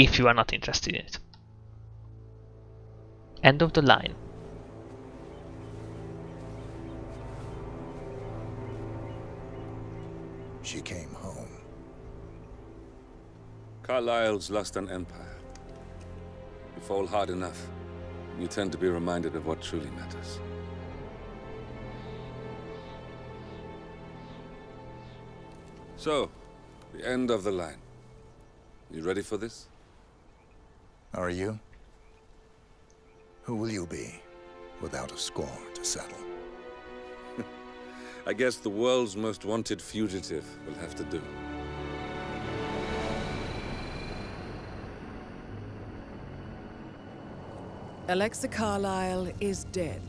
if you are not interested in it. End of the line. She came home. Carlyle's lost an empire. You fall hard enough, you tend to be reminded of what truly matters. So, the end of the line. You ready for this? Are you? Who will you be, without a score to settle? I guess the world's most wanted fugitive will have to do. Alexa Carlyle is dead.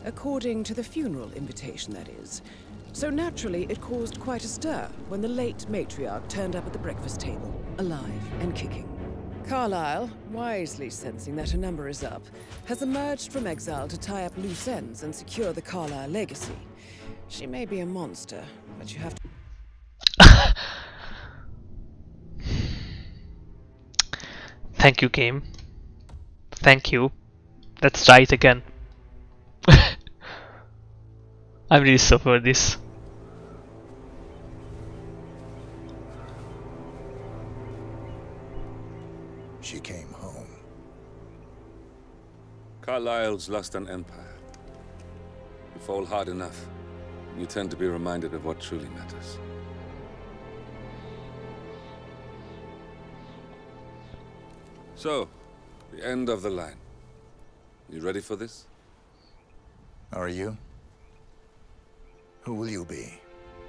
According to the funeral invitation, that is. So naturally, it caused quite a stir when the late matriarch turned up at the breakfast table, alive and kicking. Carlyle, wisely sensing that her number is up, has emerged from exile to tie up loose ends and secure the Carlyle legacy. She may be a monster, but you have to... Thank you, game. Thank you. Let's try it again. I'm really sorry for this. She came home. Carlyle's lost an empire. You fall hard enough, you tend to be reminded of what truly matters. So, the end of the line. You ready for this? Are you? Who will you be,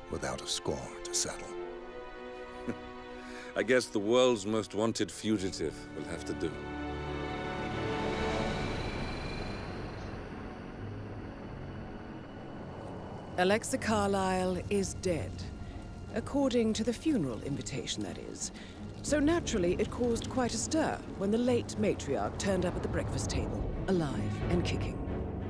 without a score to settle? I guess the world's most wanted fugitive will have to do. Alexa Carlyle is dead. According to the funeral invitation, that is. So naturally, it caused quite a stir when the late matriarch turned up at the breakfast table, alive and kicking.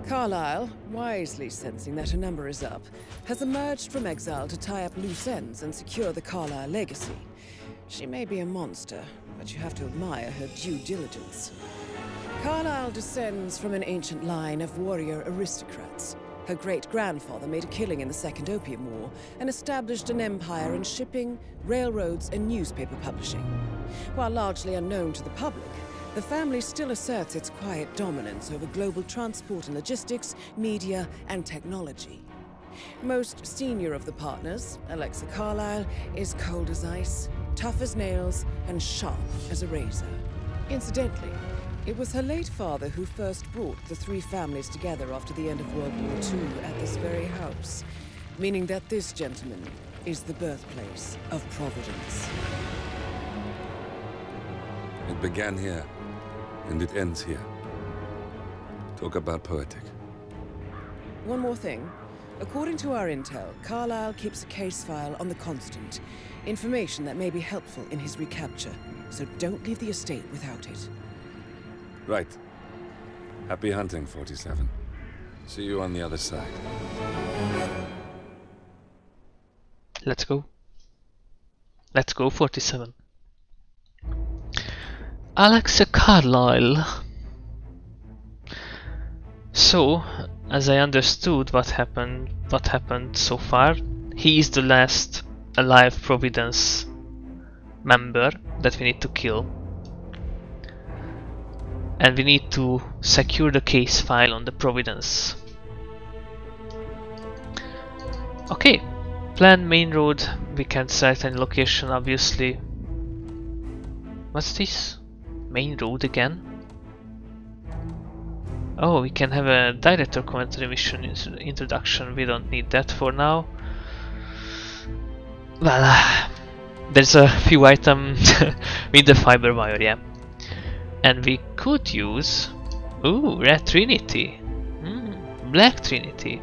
Carlyle, wisely sensing that her number is up, has emerged from exile to tie up loose ends and secure the Carlyle legacy. She may be a monster, but you have to admire her due diligence. Carlyle descends from an ancient line of warrior aristocrats. Her great-grandfather made a killing in the Second Opium War and established an empire in shipping, railroads, and newspaper publishing. While largely unknown to the public, the family still asserts its quiet dominance over global transport and logistics, media, and technology. Most senior of the partners, Alexa Carlyle, is cold as ice, tough as nails, and sharp as a razor. Incidentally, it was her late father who first brought the three families together after the end of World War II at this very house, meaning that this gentleman is the birthplace of Providence. It began here, and it ends here. Talk about poetic. One more thing. According to our intel, Carlyle keeps a case file on the Constant. Information that may be helpful in his recapture, so don't leave the estate without it. Right. Happy hunting, 47. See you on the other side. Let's go. Let's go, 47. Alexa Carlyle. So, as I understood what happened so far, he is the last alive Providence member that we need to kill. And we need to secure the case file on the Providence. Okay, plan main road. We can select any location, obviously. What's this? Main road again? Oh, we can have a director commentary mission introduction. We don't need that for now. Well, there's a few items with the fiber wire, yeah. And we could use... Ooh, Red Trinity. Black Trinity.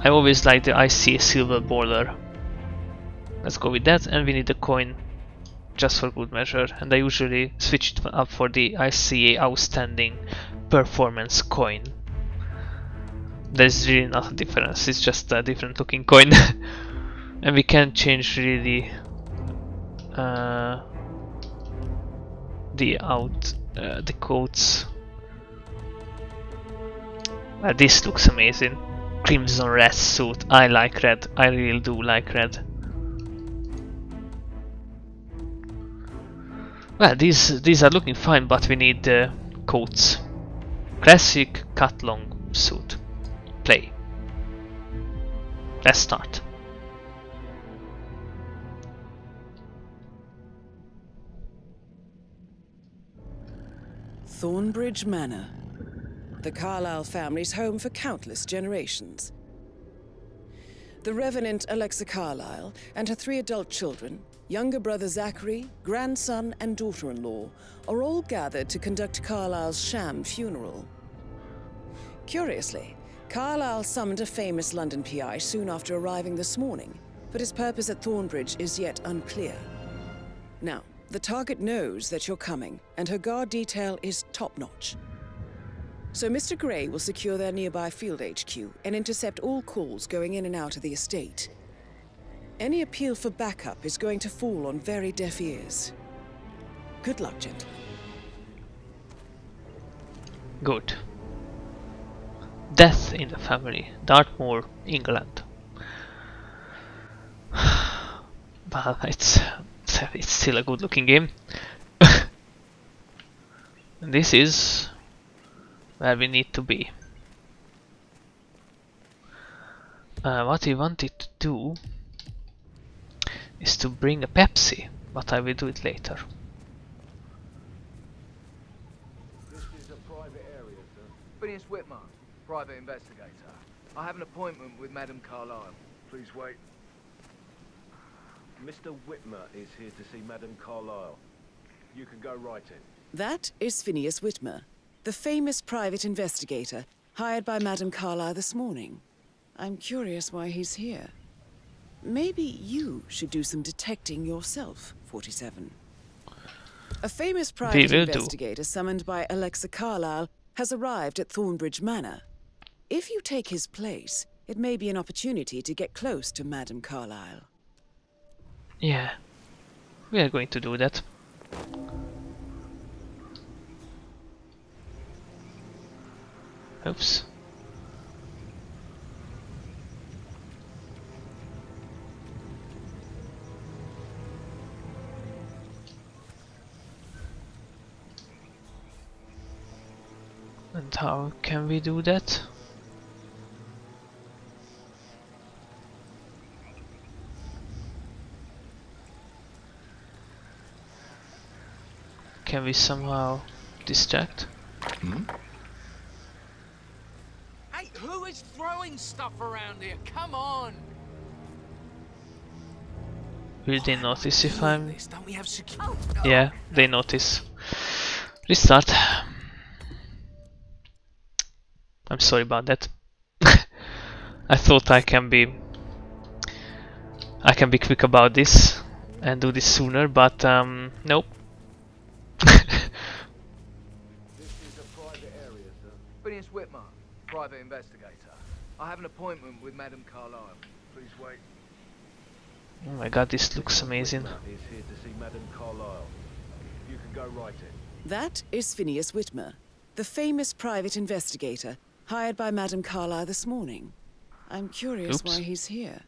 I always like the ICA silver border. Let's go with that, and we need a coin just for good measure. And I usually switch it up for the ICA outstanding performance coin. There's really not a difference, it's just a different looking coin. And we can change really the coats. Well, this looks amazing. Crimson red suit. I like red. I really do like red. Well, these are looking fine, but we need coats. Classic cut long suit. Play. Let's start. Thornbridge Manor. The Carlyle family's home for countless generations. The Revenant Alexa Carlyle and her 3 adult children, younger brother Zachary, grandson and daughter-in-law, are all gathered to conduct Carlyle's sham funeral. Curiously, Carlyle summoned a famous London PI soon after arriving this morning, but his purpose at Thornbridge is yet unclear. Now, the target knows that you're coming, and her guard detail is top-notch. So Mr. Gray will secure their nearby field HQ and intercept all calls going in and out of the estate. Any appeal for backup is going to fall on very deaf ears. Good luck, gentlemen. Good. Death in the family. Dartmoor, England. But it's still a good looking game. And this is where we need to be. What we wanted to do is to bring a Pepsi, but I will do it later. This is a private area, sir. Phineas Whitmer, private investigator. I have an appointment with Madame Carlyle. Please wait. Mr. Whitmer is here to see Madame Carlyle. You can go right in. That is Phineas Whitmer, the famous private investigator hired by Madame Carlyle this morning. I'm curious why he's here. Maybe you should do some detecting yourself, 47. A famous private investigator summoned by Alexa Carlyle has arrived at Thornbridge Manor. If you take his place, it may be an opportunity to get close to Madame Carlyle. Yeah, we are going to do that. Oops. And how can we do that? Can we somehow distract? Hmm? Hey, who is throwing stuff around here? Come on! Will they notice if I'm... Don't we have security? Yeah, they notice. Restart. I'm sorry about that. I thought I can be quick about this and do this sooner, but nope. This is a private area, sir. Phineas Whitmer, private investigator. I have an appointment with Madame Carlyle. Please wait. Oh my god, this looks amazing. Is here to see Madame Carlyle. You can go right in. That is Phineas Whitmer, the famous private investigator hired by Madame Carlyle this morning. I'm curious why he's here.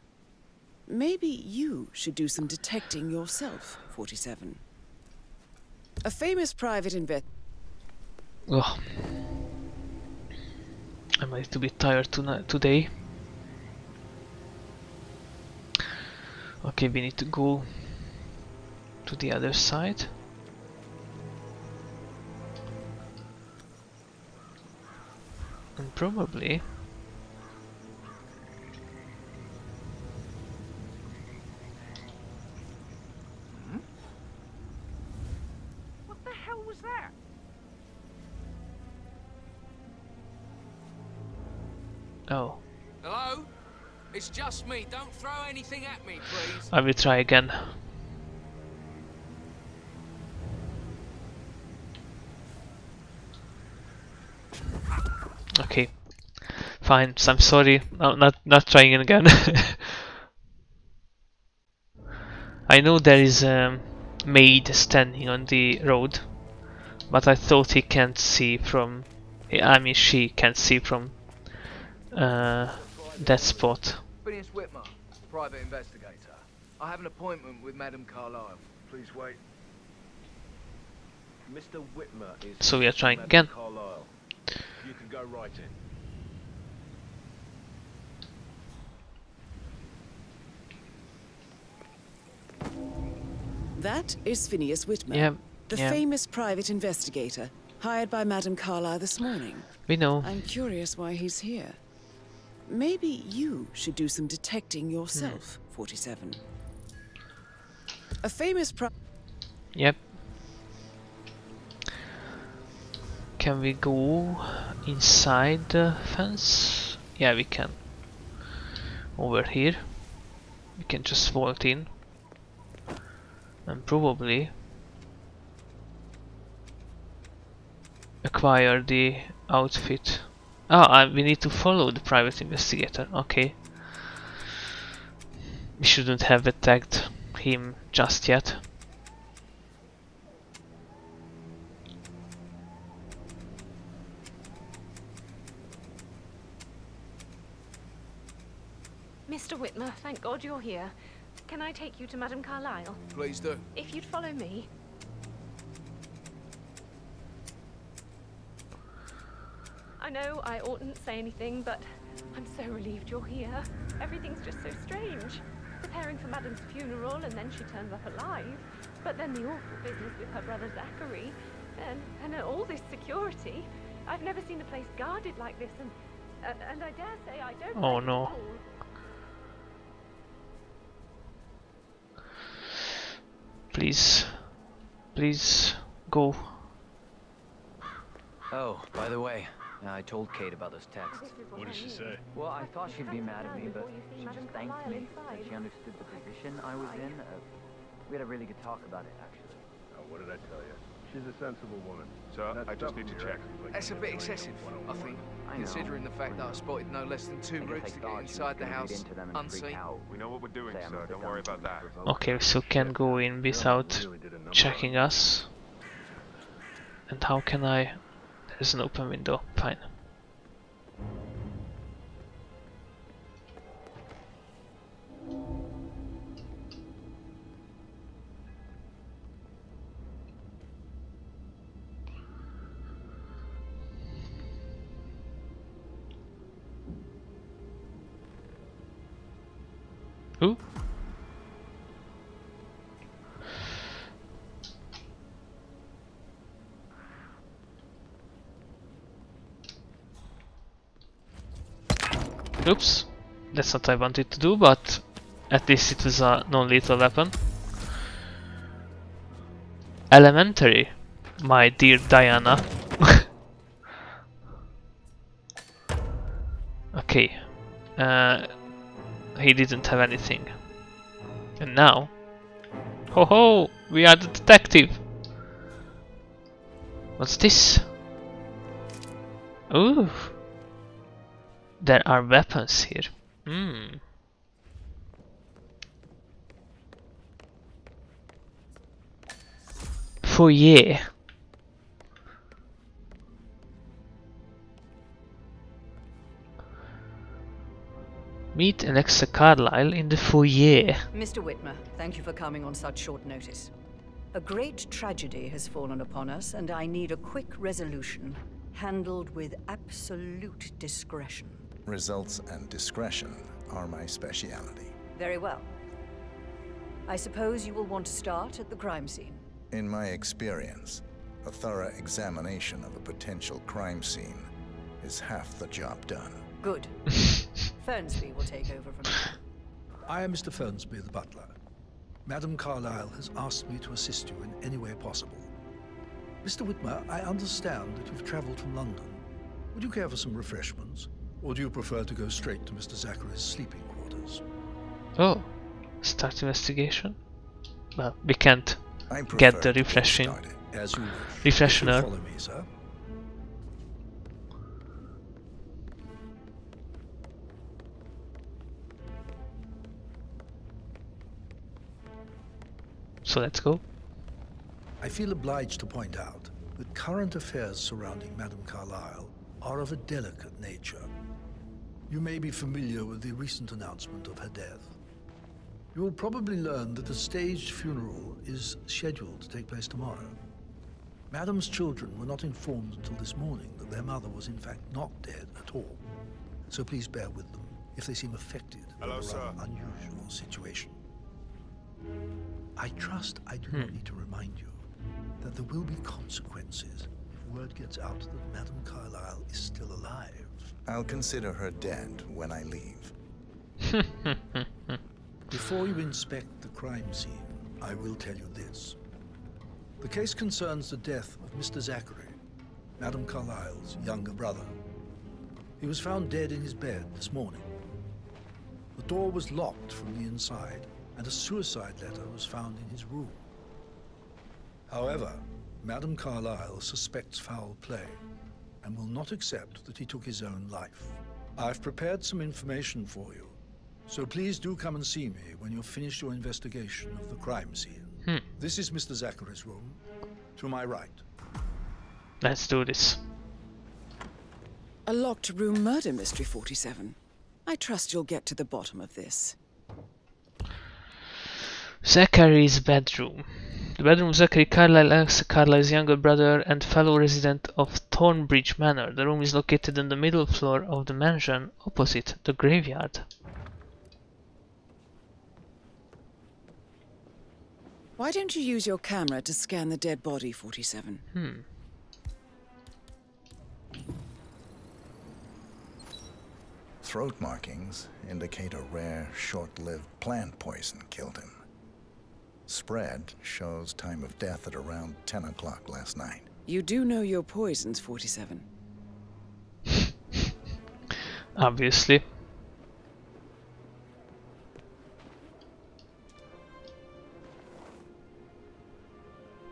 Maybe you should do some detecting yourself, 47. A famous private Oh. I'm a little bit tired today. Okay, we need to go to the other side. And probably What the hell was that? oh, Hello? It's just me. Don't throw anything at me, please. I will try again. Okay, fine. So I'm sorry. No, not trying again. I know there is a maid standing on the road, but I thought he can't see from. I mean, she can't see from that spot. Phineas Whitmer, private investigator. I have an appointment with Madame Carlyle. Please wait. Mr. Whitmer is... So we are trying Madam again. Carlyle. You can go right in. That is Phineas Whitmer, Yeah, the yeah. famous private investigator hired by Madame Carlyle this morning. We know. I'm curious why he's here. Maybe you should do some detecting yourself, 47. A famous Yep. Can we go inside the fence? Yeah, we can. Over here. We can just vault in. And probably acquire the outfit. Ah, we need to follow the private investigator. Okay. We shouldn't have attacked him just yet. Mr. Whitmer, thank God you're here. Can I take you to Madame Carlyle? Please do. If you'd follow me. I know I oughtn't say anything, but I'm so relieved you're here. Everything's just so strange. Preparing for Madame's funeral, and then she turns up alive. But then the awful business with her brother Zachary, and all this security. I've never seen the place guarded like this, and I dare say I don't. Oh like it no. at all. Please. Please go. Oh, by the way, I told Kate about those texts. What did she say? Well, I thought she'd be mad at me, but she just thanked me that she understood the position I was in. We had a really good talk about it, actually. Oh, what did I tell you? She's a sensible woman. So I just need to check. That's a bit excessive, I think, considering the fact that I spotted no less than 2 routes to get inside the house unseen. We know what we're doing, so don't worry about that. Okay, so can go in without checking us. And how can I? There's an open window. Fine. Ooh. Oops, that's what I wanted to do, but at least it was a non-lethal weapon. Elementary, my dear Diana. Okay, he didn't have anything. And now, ho ho, we are the detective. What's this? Ooh. There are weapons here. Foyer. Meet Alexa Carlyle in the foyer. Mr. Whitmer, thank you for coming on such short notice. A great tragedy has fallen upon us, and I need a quick resolution, handled with absolute discretion. Results and discretion are my speciality. Very well. I suppose you will want to start at the crime scene. In my experience, a thorough examination of a potential crime scene is half the job done. Good. Fernsby will take over from here. I am Mr. Fernsby, the butler. Madame Carlyle has asked me to assist you in any way possible. Mr. Whitmer, I understand that you've traveled from London. Would you care for some refreshments? Or do you prefer to go straight to Mr. Zachary's sleeping quarters? Oh, start investigation? Well, we can't get the refreshing As you refreshener. follow me, sir. So let's go. I feel obliged to point out that current affairs surrounding Madame Carlyle are of a delicate nature. You may be familiar with the recent announcement of her death. You will probably learn that a staged funeral is scheduled to take place tomorrow. Madame's children were not informed until this morning that their mother was in fact not dead at all. So please bear with them if they seem affected by a rather unusual situation. I trust I do not need to remind you that there will be consequences if word gets out that Madame Carlyle is still alive. I'll consider her dead when I leave. Before you inspect the crime scene, I will tell you this. The case concerns the death of Mr. Zachary, Madame Carlyle's younger brother. He was found dead in his bed this morning. The door was locked from the inside, and a suicide letter was found in his room. However, Madame Carlyle suspects foul play and will not accept that he took his own life. I've prepared some information for you, so please do come and see me when you've finished your investigation of the crime scene. This is Mr. Zachary's room, to my right. Let's do this. A locked room murder mystery, 47. I trust you'll get to the bottom of this. Zachary's bedroom. The bedroom of Zachary Carlyle, Alex Carlyle's younger brother and fellow resident of Thornbridge Manor. The room is located on the middle floor of the mansion, opposite the graveyard. Why don't you use your camera to scan the dead body, 47? Throat markings indicate a rare, short-lived plant poison killed him. Spread shows time of death at around 10 o'clock last night. You do know your poisons, 47. Obviously.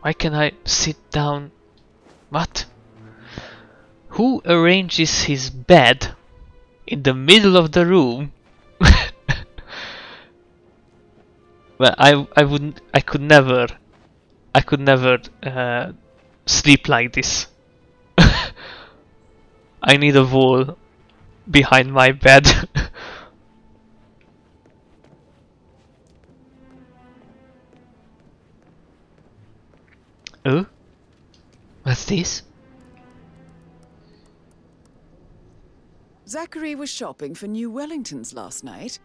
Why can I sit down? What? Who arranges his bed in the middle of the room? Well, I could never sleep like this. I need a wall behind my bed. Oh? What's this? Zachary was shopping for new Wellingtons last night.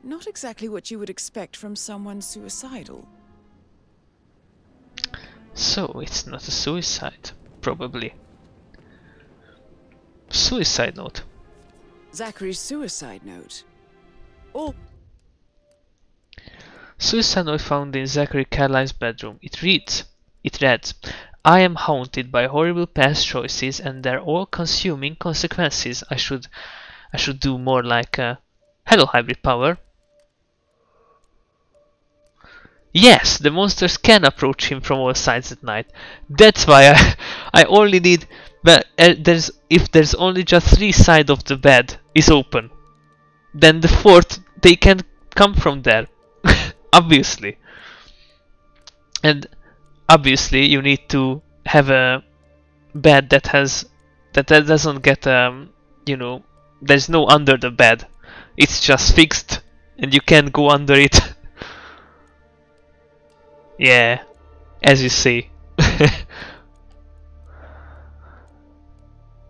Not exactly what you would expect from someone suicidal. So, it's not a suicide, probably. Suicide note. Zachary's suicide note. Oh. Suicide note found in Zachary Carlyle's bedroom. It reads, I am haunted by horrible past choices and their all-consuming consequences. I should do more like hello hybrid power. Yes, the monsters can approach him from all sides at night. That's why I only need, but if there's only just 3 sides of the bed is open, then the 4th they can come from there. Obviously. And obviously you need to have a bed that doesn't get you know, there's no under the bed. It's just fixed and you can't go under it. Yeah, as you see.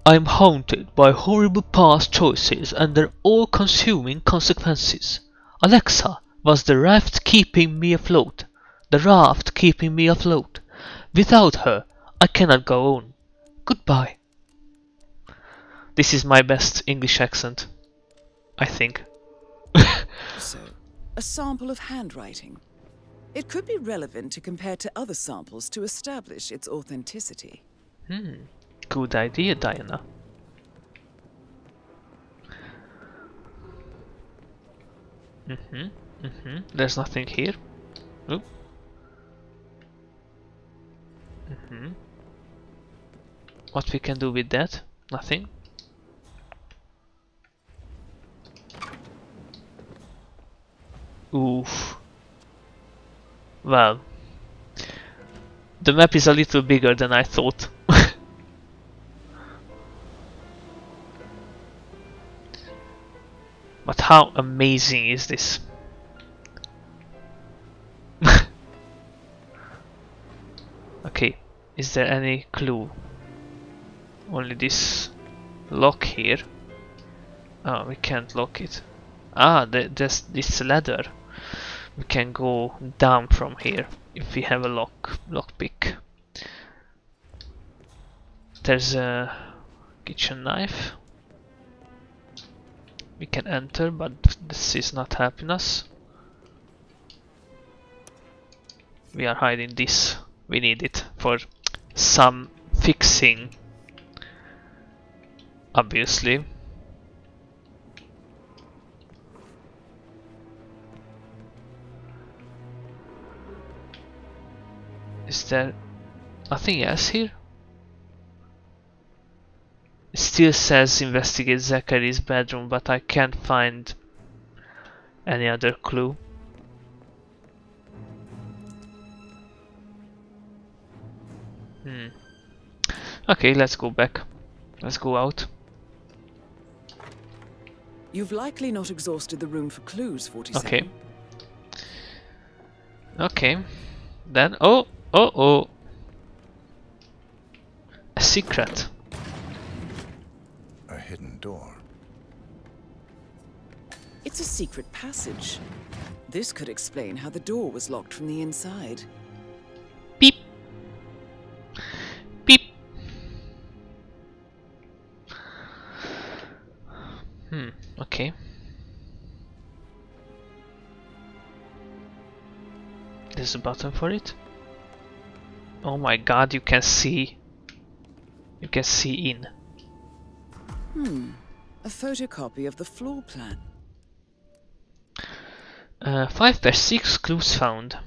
I'm haunted by horrible past choices and their all-consuming consequences. Alexa was the raft keeping me afloat. The raft keeping me afloat. Without her, I cannot go on. Goodbye. This is my best English accent, I think. So, a sample of handwriting. It could be relevant to compare to other samples to establish its authenticity. Good idea, Diana. There's nothing here. Oop. What we can do with that? Nothing. Oof. Well, the map is a little bigger than I thought. But how amazing is this? Okay, is there any clue? Only this lock here. Oh, we can't lock it. Ah, there's this ladder. We can go down from here if we have a lockpick. There's a kitchen knife. We can enter, but this is not helping us. We are hiding this. We need it for some fixing, obviously. Is there nothing else here? It still says investigate Zachary's bedroom, but I can't find any other clue. Okay, let's go back. Let's go out. You've likely not exhausted the room for clues, 47. Okay. Okay. Then, oh! A secret. A hidden door. It's a secret passage. This could explain how the door was locked from the inside. Beep. Beep. Okay. There's a button for it. Oh my god, you can see. You can see in. A photocopy of the floor plan. 5/6 clues found.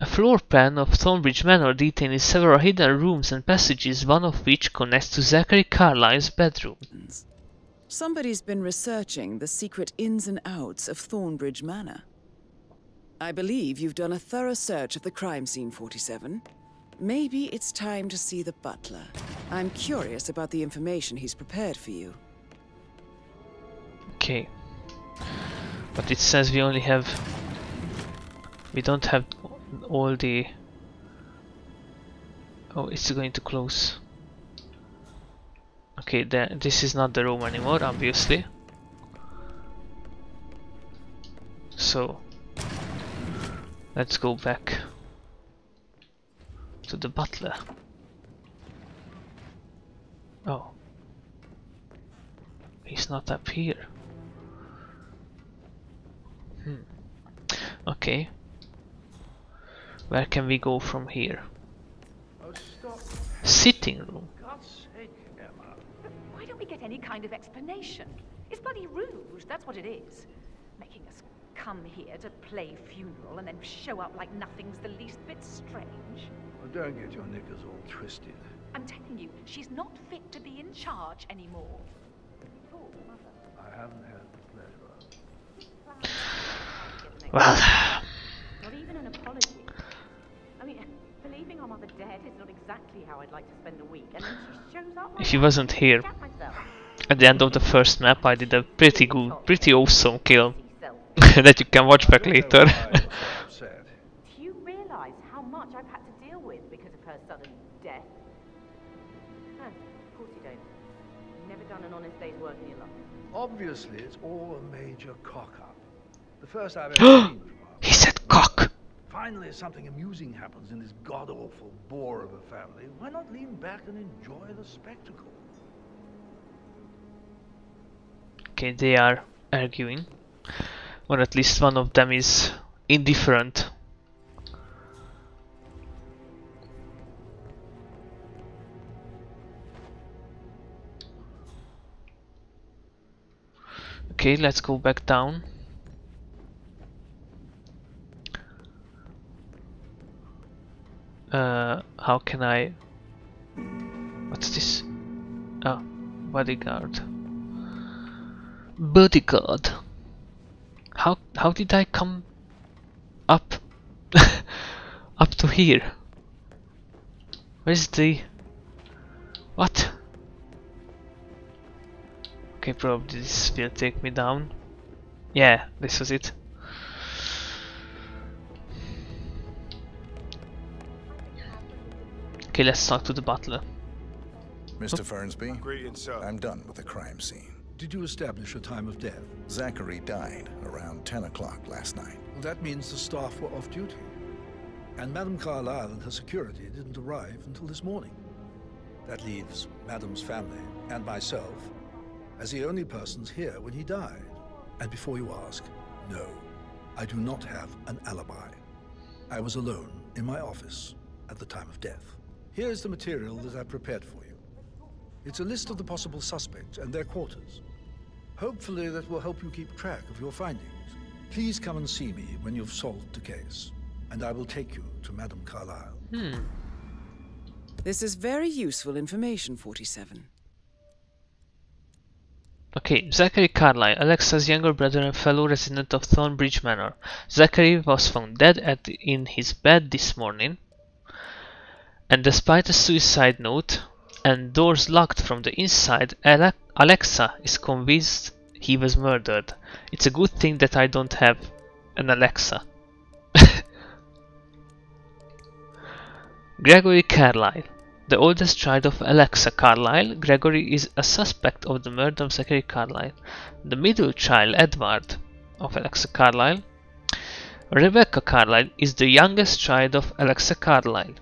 A floor plan of Thornbridge Manor detailing several hidden rooms and passages, one of which connects to Zachary Carlyle's bedroom. Somebody's been researching the secret ins and outs of Thornbridge Manor. I believe you've done a thorough search of the crime scene, 47. Maybe it's time to see the butler. I'm curious about the information he's prepared for you. Okay. But it says we only have... We don't have all the... Oh, it's going to close. Okay, this is not the room anymore, obviously. So... Let's go back to the butler. Oh. He's not up here. Okay. Where can we go from here? Sitting room. Why don't we get any kind of explanation? It's bloody rude, that's what it is. Making us come here to play funeral and then show up like nothing's the least bit strange. Well, don't get your knickers all twisted. I'm telling you, she's not fit to be in charge anymore. Oh, Mother. I haven't had the pleasure. Well... Not even an apology. I mean, believing our mother dead is not exactly how I'd like to spend a week, and then she shows up... If he wasn't here, at the end of the first map I did a pretty good, pretty awesome kill. That you can watch back later. Do you realize how much I've had to deal with because of her sudden death? No, of course you don't. You've never done an honest day's work in your life. Obviously, it's all a major cock-up. The first I've ever seen from her. He said cock! Finally, something amusing happens in this god-awful bore of a family. Why not lean back and enjoy the spectacle? Okay, they are arguing. Or at least one of them is indifferent. Okay, let's go back down. How can I... What's this? Oh, bodyguard. Bodyguard. How did I come up up to here? Where's the... What? Okay, probably this will take me down. Yeah, this was it. Okay, let's talk to the butler. Mr. Fernsby, Greetings, sir. I'm done with the crime scene. Did you establish a time of death? Zachary died around 10 o'clock last night. Well, that means the staff were off duty. And Madame Carlyle and her security didn't arrive until this morning. That leaves Madame's family and myself as the only persons here when he died. And before you ask, no, I do not have an alibi. I was alone in my office at the time of death. Here's the material that I prepared for you. It's a list of the possible suspects and their quarters. Hopefully that will help you keep track of your findings. Please come and see me when you've solved the case, and I will take you to Madame Carlyle. This is very useful information, 47. Okay, Zachary Carlyle, Alexa's younger brother and fellow resident of Thornbridge Manor. Zachary was found dead in his bed this morning, and despite a suicide note and doors locked from the inside, Alexa is convinced he was murdered. It's a good thing that I don't have an Alexa. Gregory Carlyle, the oldest child of Alexa Carlyle. Gregory is a suspect of the murder of Zachary Carlyle. The middle child, Edward, of Alexa Carlyle. Rebecca Carlyle is the youngest child of Alexa Carlyle.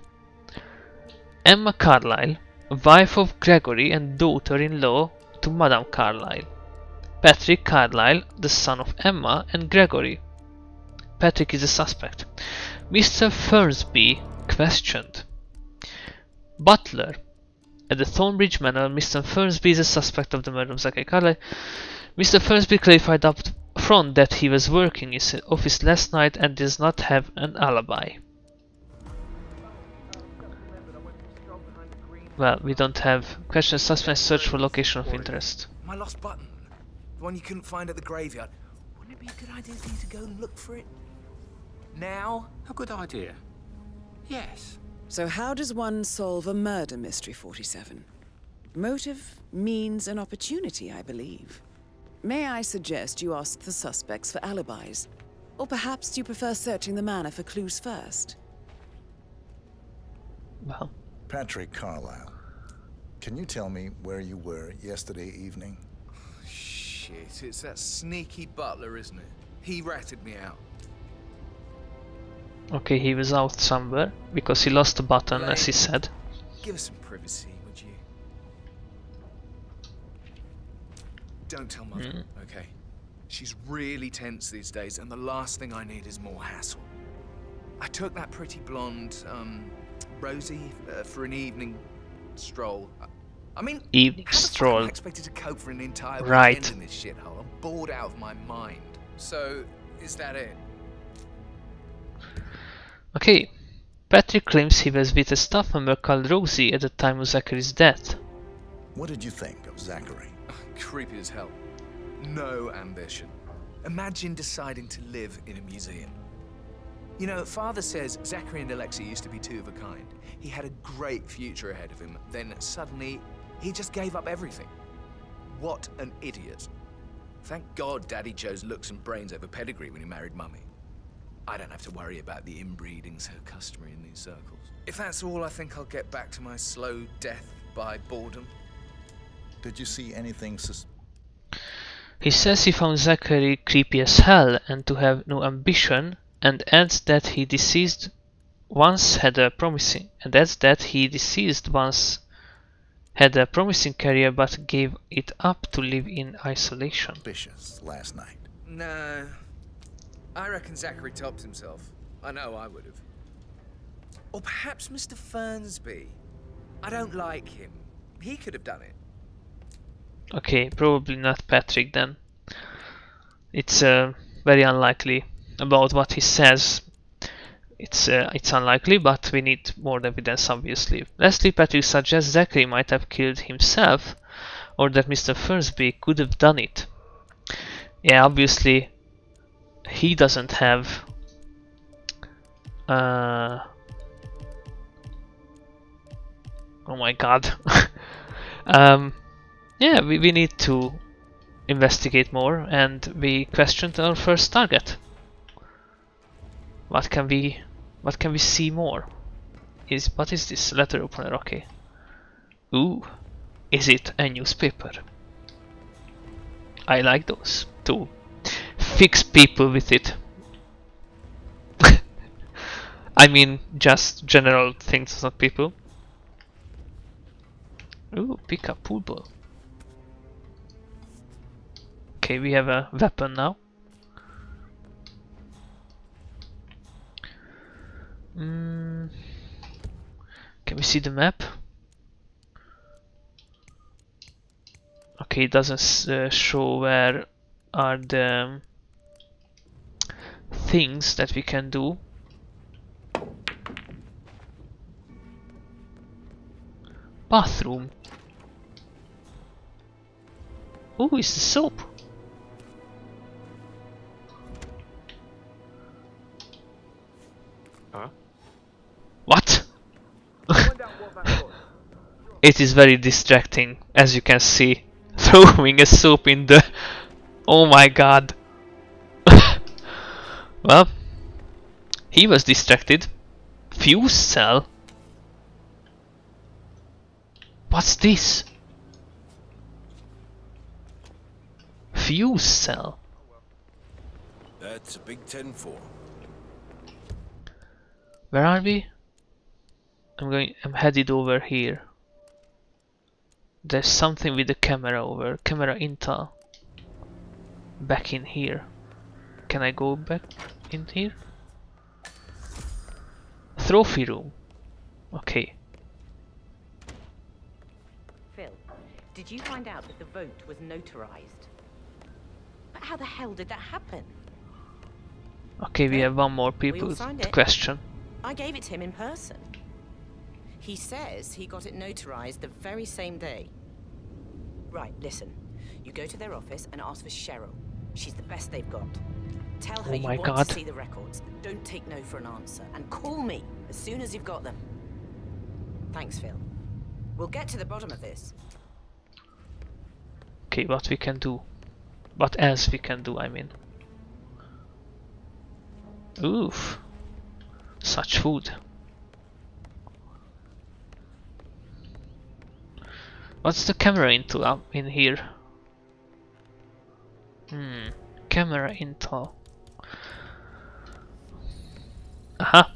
Emma Carlyle, wife of Gregory and daughter-in-law to Madame Carlyle. Patrick Carlyle, the son of Emma and Gregory. Patrick is a suspect. Mr. Fernsby questioned. Butler. At the Thornbridge Manor, Mr. Fernsby is a suspect of the murder of Zachary Carlyle. Mr. Fernsby clarified up front that he was working in his office last night and does not have an alibi. Well, we don't have question. Suspect search for location of interest. My lost button. The one you couldn't find at the graveyard. Wouldn't it be a good idea for you to go and look for it? Now? A good idea. Yes. So how does one solve a murder mystery, 47? Motive, means, and opportunity, I believe. May I suggest you ask the suspects for alibis? Or perhaps do you prefer searching the manor for clues first? Well, Patrick Carlyle, can you tell me where you were yesterday evening? Shit, it's that sneaky butler, isn't it? He ratted me out. okay, he was out somewhere because he lost the button, as he said. Give us some privacy, would you? Don't tell Mother, okay? She's really tense these days, and the last thing I need is more hassle. I took that pretty blonde, Rosie, for an evening stroll. I mean, evening how the fuck stroll. am I expected to cope for an entire Right. weekend in this shithole? I'm bored out of my mind. So, is that it? Okay, Patrick claims he was with a staff member called Rosie at the time of Zachary's death. What did you think of Zachary? Creepy as hell. No ambition. Imagine deciding to live in a museum. You know, Father says Zachary and Alexa used to be two of a kind. He had a great future ahead of him, then suddenly he just gave up everything. What an idiot. Thank God Daddy chose looks and brains over pedigree when he married Mummy. I don't have to worry about the inbreeding so customary in these circles. If that's all, I think I'll get back to my slow death by boredom. Did you see anything He says he found Zachary creepy as hell and to have no ambition, and adds that he deceased once had a promising career but gave it up to live in isolation. suspicious last night? No. I reckon Zachary topped himself. I know I would have. Or perhaps Mr. Fernsby. I don't like him. He could have done it. Okay, probably not Patrick then. It's very unlikely. About what he says, it's unlikely, but we need more evidence, obviously. Lastly, Patrick suggests Zachary might have killed himself, or that Mr. Fernsby could have done it. Yeah, obviously, he doesn't have... oh my god. Yeah, we need to investigate more, and we questioned our first target. What can we see more? What is this letter opener? Okay. Ooh, is it a newspaper? I like those to fix people with it. I mean, just general things, not people. Ooh, pick up pool ball. Okay, we have a weapon now. Can we see the map? Okay, it doesn't show where are the things that we can do. Bathroom. Oh, it's the soap. Huh? What? It is very distracting, as you can see. Throwing a soap in the... Oh my god. Well, he was distracted. Fuse cell? What's this? Fuse cell? That's a big 10-4. Where are we? I'm headed over here. There's something with the camera over. Camera intel. Back in here. Can I go back in here? Trophy room. Okay. Phil, did you find out that the vote was notarized? But how the hell did that happen? Okay, we have one more people to question. I gave it to him in person. He says he got it notarized the very same day. Right, listen. You go to their office and ask for Cheryl. She's the best they've got. Tell her you want to see the records. Don't take no for an answer. And call me as soon as you've got them. Thanks, Phil. We'll get to the bottom of this. Okay, what we can do. What else we can do, I mean. Oof. Such food. What's the camera intel up in here? Camera intel. Aha.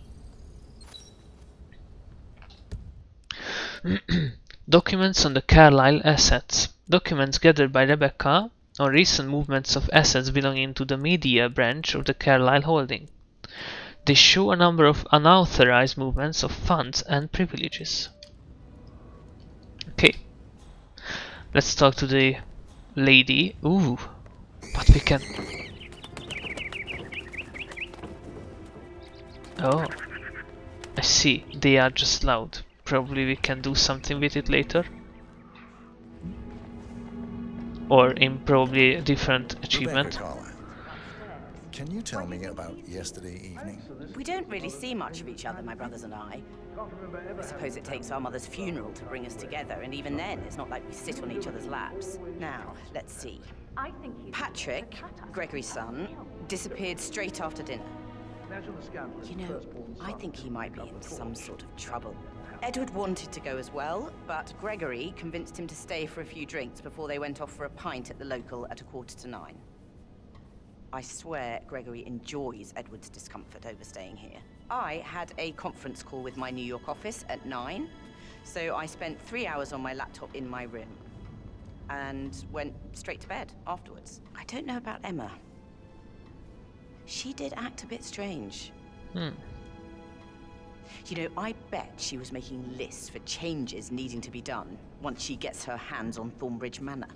Documents on the Carlyle assets. Documents gathered by Rebecca on recent movements of assets belonging to the media branch of the Carlyle holding. They show a number of unauthorized movements of funds and privileges. Okay. Let's talk to the lady. Ooh, but we can... Oh, I see. They are just loud. Probably we can do something with it later. Or in probably a different achievement. Can you tell me about yesterday evening? We don't really see much of each other, my brothers and I. I suppose it takes our mother's funeral to bring us together, and even then, it's not like we sit on each other's laps. Now, let's see. Patrick, Gregory's son, disappeared straight after dinner. You know, I think he might be in some sort of trouble. Edward wanted to go as well, but Gregory convinced him to stay for a few drinks before they went off for a pint at the local at 9:15. I swear Gregory enjoys Edward's discomfort over staying here. I had a conference call with my New York office at 9, so I spent 3 hours on my laptop in my room and went straight to bed afterwards. I don't know about Emma. She did act a bit strange. You know, I bet she was making lists for changes needing to be done once she gets her hands on Thornbridge Manor.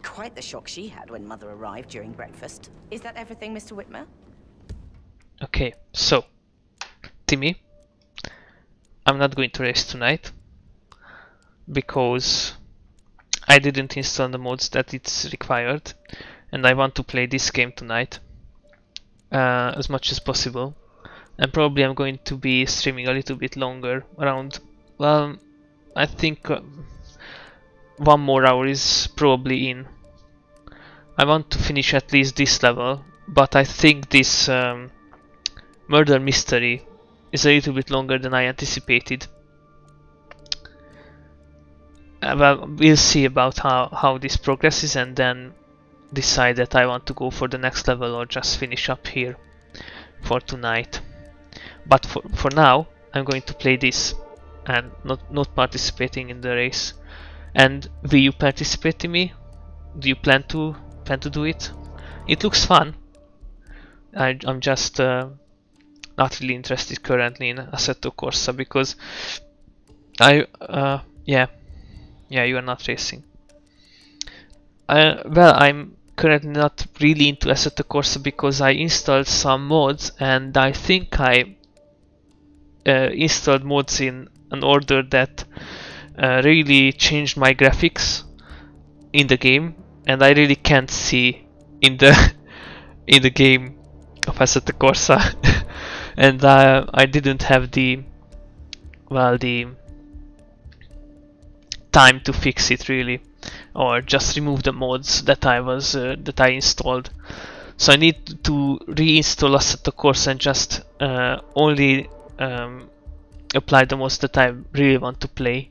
Quite the shock she had when Mother arrived during breakfast. Is that everything, Mr. Whitmer? Okay, so, Timmy, I'm not going to race tonight because I didn't install the mods that it's required, and I want to play this game tonight as much as possible. And probably I'm going to be streaming a little bit longer, around, well, I think 1 more hour is probably in. I want to finish at least this level, but I think this murder mystery is a little bit longer than I anticipated. Well, we'll see about how this progresses and then decide that I want to go for the next level or just finish up here for tonight. But for now, I'm going to play this and not participating in the race. And will you participate in me? Do you plan to do it? It looks fun. I'm just not really interested currently in Assetto Corsa because yeah, you are not racing. Well, I'm currently not really into Assetto Corsa because I installed some mods, and I think I installed mods in an order that really changed my graphics in the game, and I really can't see in the in the game of Assetto Corsa. And I didn't have the time to fix it really, or just remove the mods that I installed. So I need to reinstall Assetto Corsa and just only apply the mods that I really want to play.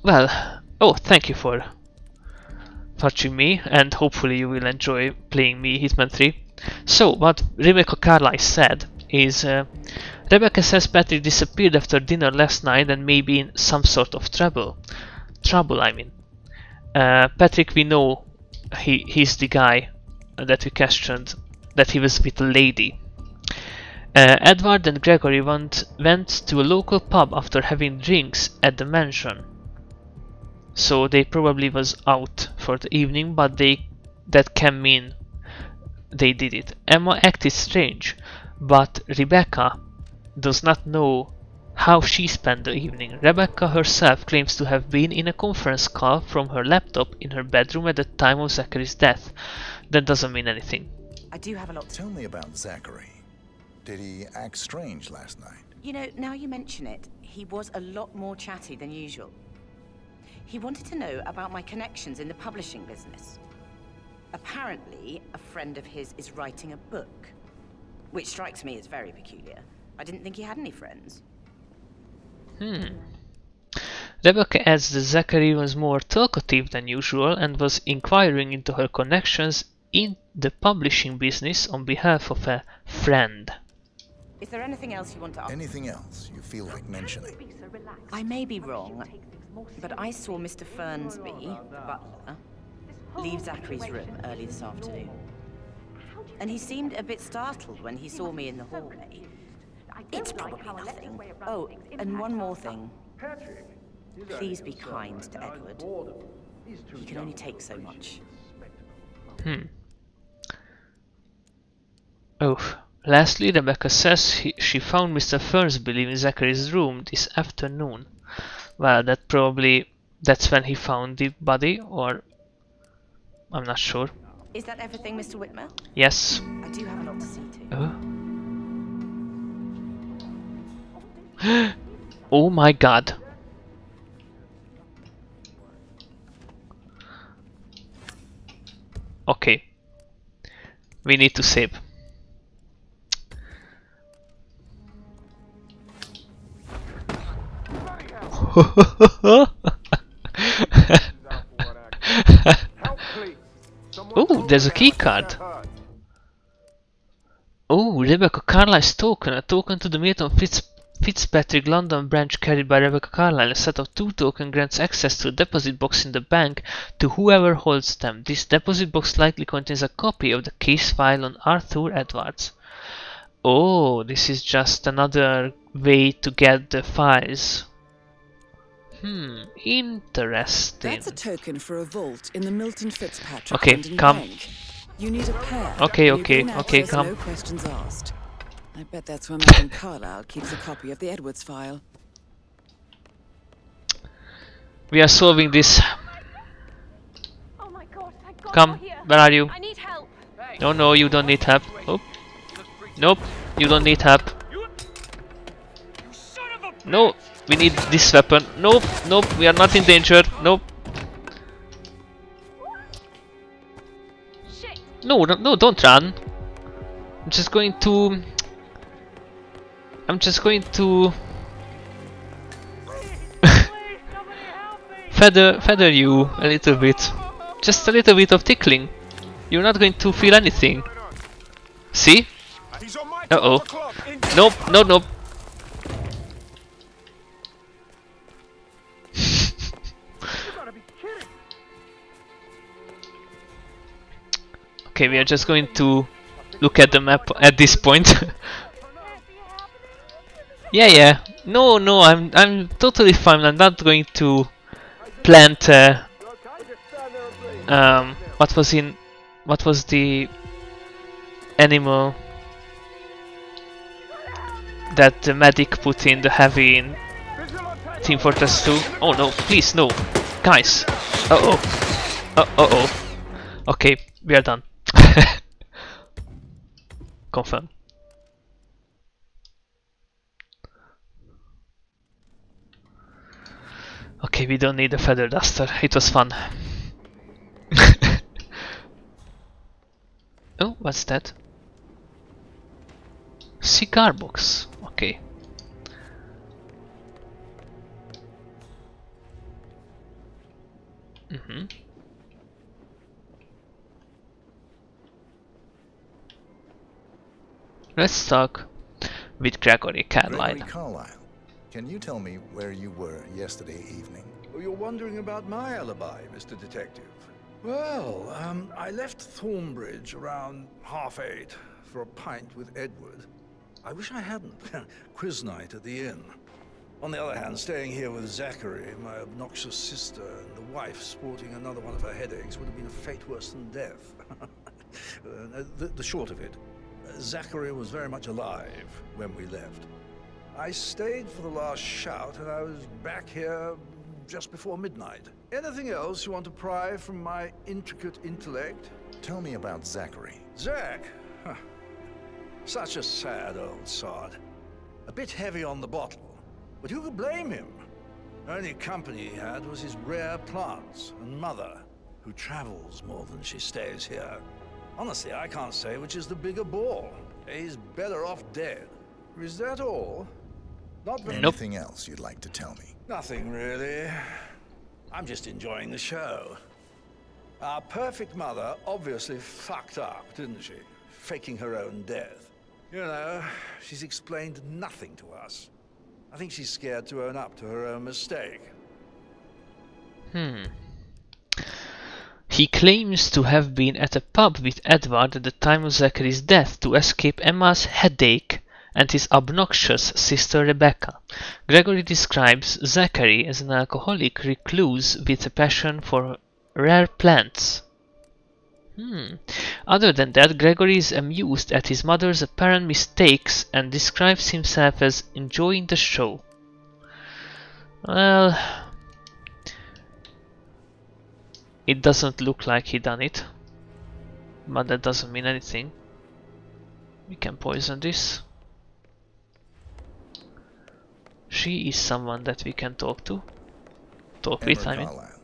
Well, oh, thank you for touching me, and hopefully you will enjoy playing me Hitman 3. So, what Rebecca Carlyle said is, Rebecca says Patrick disappeared after dinner last night and may be in some sort of trouble. I mean. Patrick, we know he's the guy that we questioned, that he was with a lady. Edward and Gregory went to a local pub after having drinks at the mansion. So they probably was out for the evening, but that can mean they did it. Emma acted strange, but Rebecca does not know how she spent the evening. Rebecca herself claims to have been in a conference call from her laptop in her bedroom at the time of Zachary's death. That doesn't mean anything. I do have a lot to... Tell me about Zachary. Did he act strange last night? You know, now you mention it, he was a lot more chatty than usual. He wanted to know about my connections in the publishing business. Apparently, a friend of his is writing a book, which strikes me as very peculiar. I didn't think he had any friends. Rebecca adds that Zachary was more talkative than usual and was inquiring into her connections in the publishing business on behalf of a friend. Is there anything else you want to ask? Anything else you feel like mentioning? I may be wrong, but I saw Mr. Fernsby, the butler, leave Zachary's room early this afternoon. And he seemed a bit startled when he saw me in the hallway. It's probably nothing. Oh, and one more thing. Please be kind to Edward. He can only take so much. Oh, lastly, Rebecca says she found Mr. Fernsby leaving Zachary's room this afternoon. Well, that's when he found the body, or I'm not sure. Is that everything, Mr. Whitmer? Yes. I do have a lot to see to. Oh my god. Okay. We need to save. Oh, there's a key card. Oh, Rebecca Carlyle's token. A token to the Milton Fitzpatrick London branch carried by Rebecca Carlyle. A set of 2 tokens grants access to a deposit box in the bank to whoever holds them. This deposit box likely contains a copy of the case file on Arthur Edwards. Oh, this is just another way to get the files. Interesting. That's a token for a vault in the Milton Fitzpatrick London Bank. You need a pair. Okay, come. No questions asked. I bet that's where Madam Carlyle keeps a copy of the Edwards file. We are solving this. Oh my God, thank God come, where are you? I need help. No, you don't need help. Oh. Nope, you don't need help. No, we need this weapon. Nope, we are not in danger. Nope. No, no, no, don't run. I'm just going to feather you a little bit. Just a little bit of tickling. You're not going to feel anything. See? Uh-oh. Nope, no, nope. Okay, we are just going to look at the map at this point. Yeah. No, I'm totally fine. I'm not going to plant what was the animal that the medic put in the heavy in Team Fortress 2? Oh no, please no. Guys. Uh-oh. Uh-oh. Okay, we are done. Confirm. Okay, we don't need a feather duster. It was fun. Oh, what's that? Cigar box. Okay. Let's talk with Gregory Carlyle. Carlyle, can you tell me where you were yesterday evening? Oh, you're wondering about my alibi, Mr. Detective. Well, I left Thornbridge around 8:30 for a pint with Edward. I wish I hadn't. Quiz night at the inn. On the other hand, staying here with Zachary, my obnoxious sister, and the wife sporting another one of her headaches would have been a fate worse than death. The short of it, Zachary was very much alive when we left. I stayed for the last shout, and I was back here just before midnight. Anything else you want to pry from my intricate intellect? Tell me about Zachary. Zach? Huh. Such a sad old sod. A bit heavy on the bottle, but who could blame him? Only company he had was his rare plants and mother, who travels more than she stays here. Honestly, I can't say which is the bigger bore. He's better off dead. Is that all? Not very... Anything else you'd like to tell me? Nothing really. I'm just enjoying the show. Our perfect mother obviously fucked up, didn't she? Faking her own death. You know, she's explained nothing to us. I think she's scared to own up to her own mistake. He claims to have been at a pub with Edward at the time of Zachary's death to escape Emma's headache and his obnoxious sister Rebecca. Gregory describes Zachary as an alcoholic recluse with a passion for rare plants. Other than that, Gregory is amused at his mother's apparent mistakes and describes himself as enjoying the show. Well, it doesn't look like he done it, but that doesn't mean anything. We can poison this. She is someone that we can talk with, I mean. Carlyle,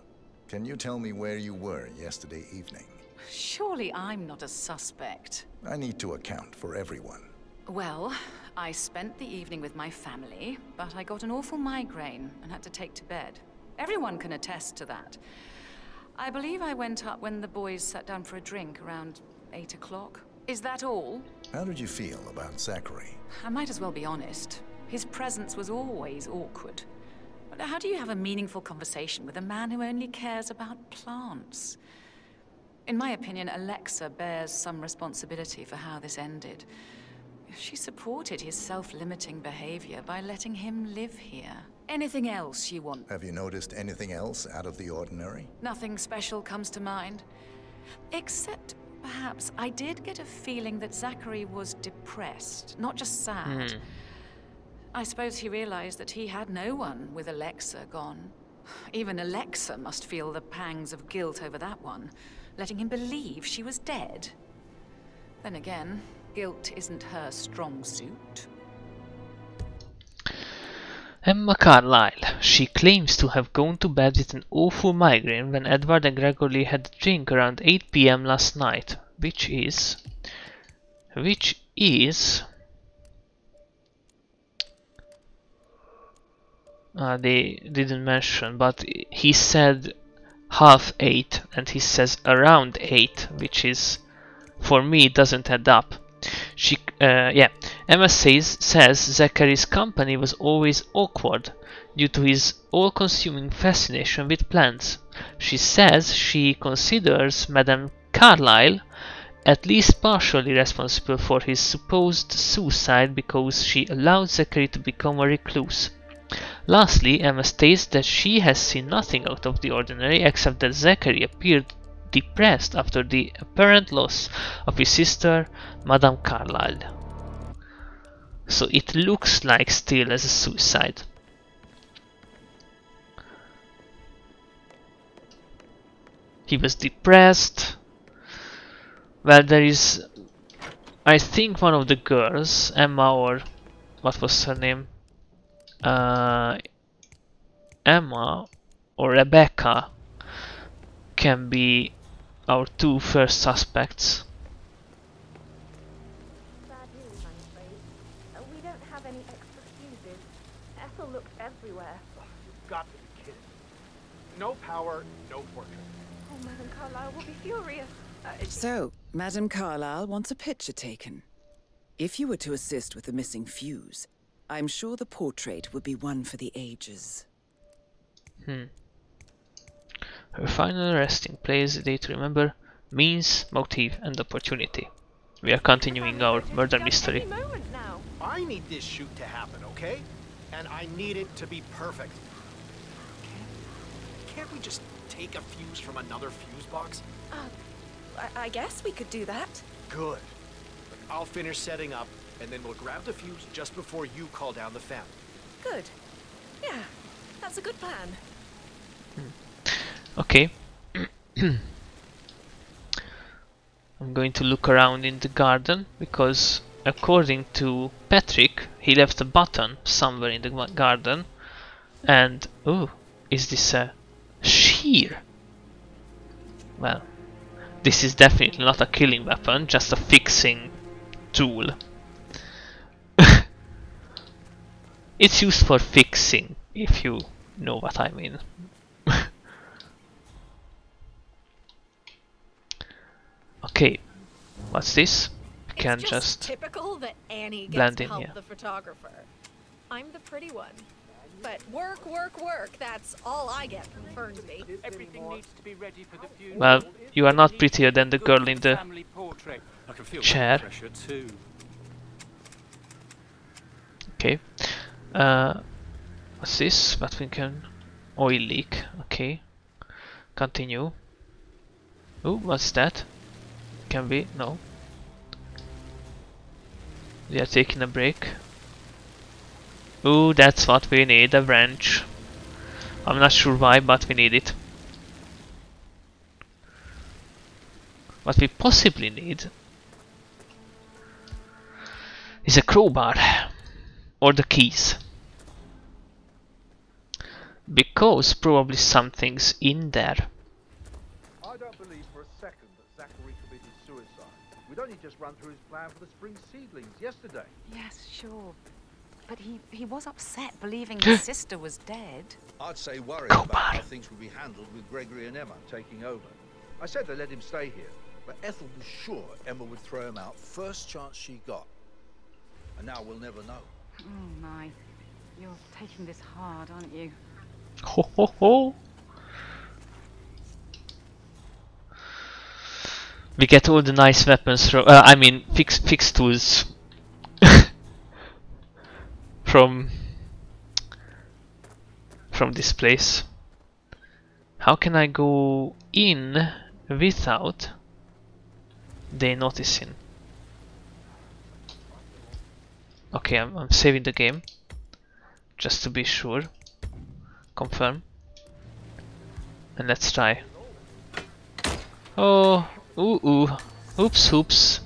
can you tell me where you were yesterday evening? Surely I'm not a suspect. I need to account for everyone. Well, I spent the evening with my family, but I got an awful migraine and had to take to bed. Everyone can attest to that. I believe I went up when the boys sat down for a drink around 8 o'clock. Is that all? How did you feel about Zachary? I might as well be honest. His presence was always awkward. But how do you have a meaningful conversation with a man who only cares about plants? In my opinion, Alexa bears some responsibility for how this ended. She supported his self-limiting behavior by letting him live here. Anything else you want? Have you noticed anything else out of the ordinary? Nothing special comes to mind. Except, perhaps, I did get a feeling that Zachary was depressed, not just sad. I suppose he realized that he had no one with Alexa gone. Even Alexa must feel the pangs of guilt over that one, letting him believe she was dead. Then again, guilt isn't her strong suit. Emma Carlyle. She claims to have gone to bed with an awful migraine when Edward and Gregory had a drink around 8 p.m. last night. which is they didn't mention, but he said 8:30 and he says around 8, which is, for me, it doesn't add up. Emma says Zachary's company was always awkward due to his all-consuming fascination with plants. She says she considers Madame Carlyle at least partially responsible for his supposed suicide because she allowed Zachary to become a recluse. Lastly, Emma states that she has seen nothing out of the ordinary except that Zachary appeared depressed after the apparent loss of his sister, Madame Carlyle. So it looks like still as a suicide. He was depressed. Well, there is, I think, one of the girls, Emma, or what was her name? Emma or Rebecca can be our two first suspects. Bad news, I'm afraid. We don't have any extra fuses. Ethel looked everywhere. You've got to be kidding. No power, no portrait. Oh, Madame Carlyle will be furious. So, Madame Carlyle wants a picture taken. If you were to assist with the missing fuse, I'm sure the portrait would be one for the ages. Her final resting place, day to remember, means, motive, and opportunity. We are continuing our murder mystery. I need this shoot to happen, okay? And I need it to be perfect. Can't we just take a fuse from another fuse box? I guess we could do that. Good. I'll finish setting up, and then we'll grab the fuse just before you call down the family. Good. Yeah, that's a good plan. Okay. I'm going to look around in the garden, because according to Patrick, he left a button somewhere in the garden. And, oh, is this a shear? Well, this is definitely not a killing weapon, just a fixing tool. It's used for fixing, if you know what I mean. Okay, what's this? We can just typical that Annie blend gets in help here. the photographer. I'm the pretty one. But work. That's all I get from Fernsby. Everything needs to be ready for the funeral. Well, you are not prettier than the girl in the I can feel chair. pressure too. Okay. What's this? But we can oil leak. Okay. Continue. Oh, what's that? Can we? No. We are taking a break. Ooh, that's what we need, a wrench. I'm not sure why, but we need it. What we possibly need is a crowbar. Or the keys. Because probably something's in there. I don't believe for a second that Zachary committed suicide. We'd only just run through his plan for the spring seedlings yesterday. Yes, sure. But he was upset believing his sister was dead. I'd say worried about how things would be handled with Gregory and Emma taking over. I said they let him stay here, But Ethel was sure Emma would throw him out first chance she got. And now we'll never know. Oh my. You're taking this hard, aren't you? Ho ho ho! We get all the nice weapons from, I mean, fix tools from this place. How can I go in without they noticing? Okay, I'm saving the game just to be sure. Confirm. And let's try. Oh, ooh. Oops.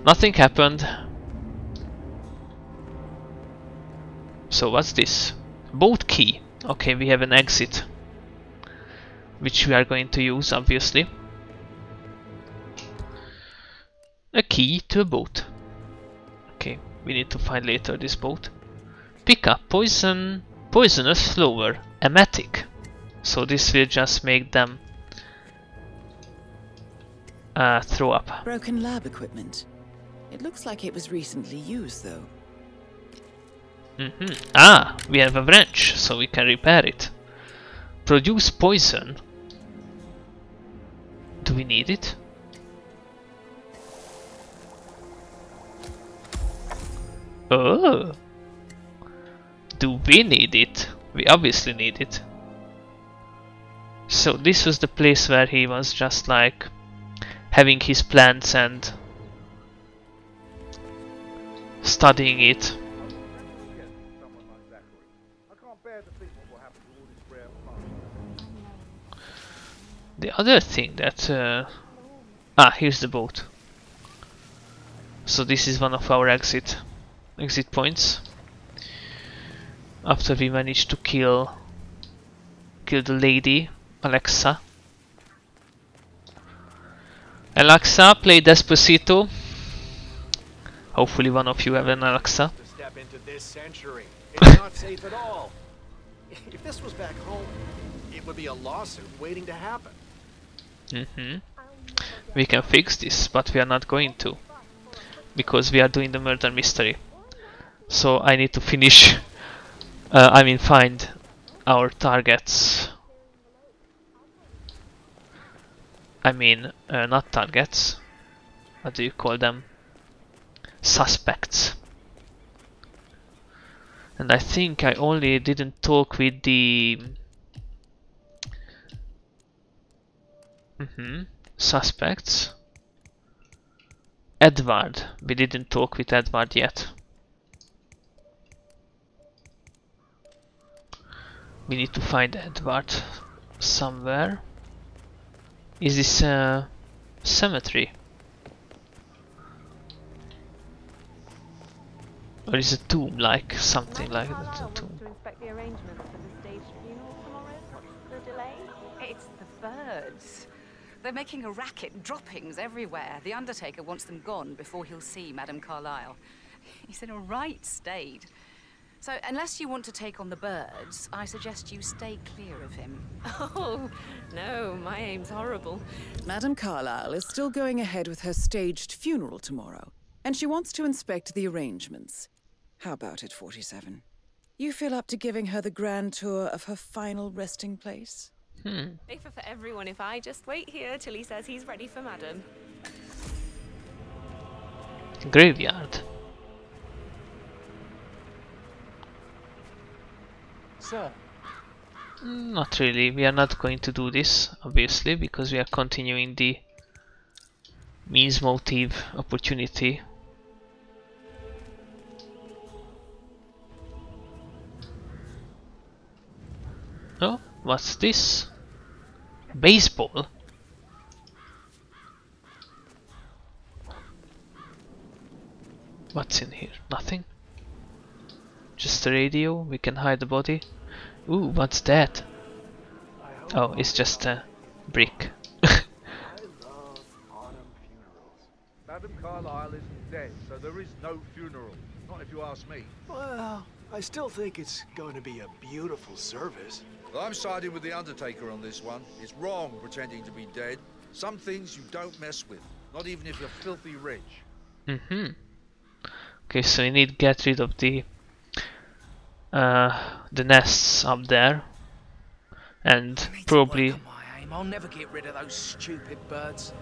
Nothing happened. So what's this? Boat key. Okay, we have an exit, which we are going to use, obviously. key to a boat. Okay, we need to find later this boat. Pick up poisonous flower, emetic. So this will just make them throw up. Broken lab equipment. It looks like it was recently used, though. Ah, we have a wrench, so we can repair it. Produce poison. Do we need it? Oh! Do we need it? We obviously need it. So this was the place where he was just like having his plans and studying it. The other thing that here's the boat. So this is one of our exit points. After we managed to kill the lady Alexa. Alexa, play Despacito. Hopefully one of you have an Alexa. To step into this century. It's not safe at all. If this was back home, it would be a lawsuit waiting to happen. We can fix this, but we are not going to, because we are doing the murder mystery. So I need to finish, find our targets. Not targets. What do you call them? Suspects. And I think I only didn't talk with the suspects. Edward. We didn't talk with Edward yet. We need to find Edward somewhere. Is this a cemetery? Or is it a tomb, like something like that? A tomb. To inspect the arrangements for the staged funeral tomorrow. What's the delay? It's the birds. They're making a racket, droppings everywhere. The Undertaker wants them gone before he'll see Madame Carlyle. He's in a right state. So, unless you want to take on the birds, I suggest you stay clear of him. Oh, no, my aim's horrible. Madame Carlyle is still going ahead with her staged funeral tomorrow, and she wants to inspect the arrangements. How about it, 47? You feel up to giving her the grand tour of her final resting place? Safer for everyone if I just wait here till he says he's ready for Madam. Graveyard. Sir. Not really. We are not going to do this, obviously, because we are continuing the means motive opportunity. Oh, what's this? Baseball? What's in here? Nothing? Just a radio. We can hide the body. Ooh, what's that? Oh, it's just a brick. Madame Carlyle isn't dead, so there is no funeral. Not if you ask me. Well, I still think it's going to be a beautiful service. Well, I'm siding with the Undertaker on this one. It's wrong pretending to be dead. Some things you don't mess with, not even if you're filthy rich. Okay, so we need to get rid of the nests up there, and probably I'll never get rid of those stupid birds.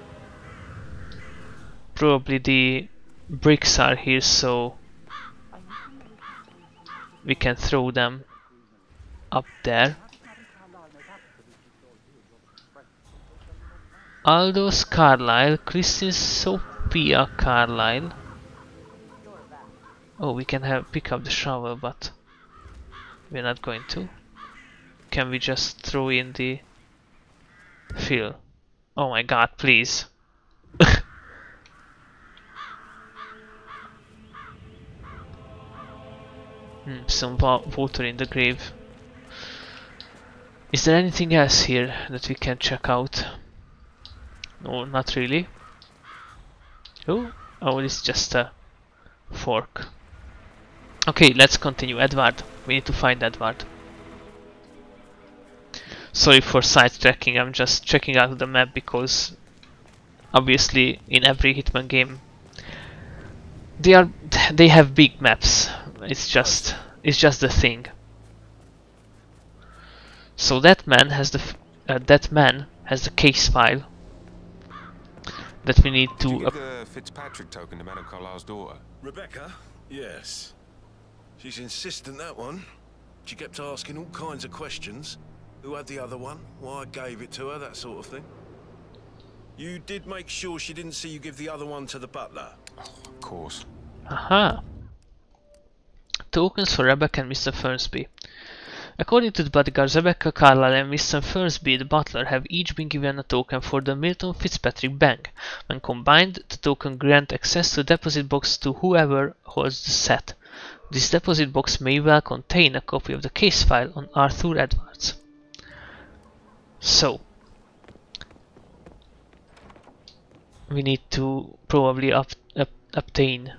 Probably the bricks are here, so we can throw them up there. Aldous Carlyle, Christine Sophia Carlyle. Oh, we can pick up the shovel, but we're not going to. Can we just throw in the fill? Oh my god, please. Some water in the grave. Is there anything else here that we can check out? No, not really. Oh, Oh, it's just a fork. Okay, let's continue. Edward. We need to find Edward. Sorry for sidetracking, I'm just checking out the map because obviously in every Hitman game they have big maps. It's just the thing. So that man has the case file that we need to. Did you give the Fitzpatrick token to Madame Carlisle's daughter? Rebecca? Yes. She's insistent, that one. She kept asking all kinds of questions. Who had the other one? Why I gave it to her, that sort of thing. You did make sure she didn't see you give the other one to the butler? Oh, of course. Aha! Tokens for Rebecca and Mr. Fernsby. According to the bodyguards, Rebecca Carlyle and Mr. Fernsby, the butler, have each been given a token for the Milton Fitzpatrick Bank. When combined, the token grants access to the deposit box to whoever holds the set. This deposit box may well contain a copy of the case file on Arthur Edwards. So, we need to probably obtain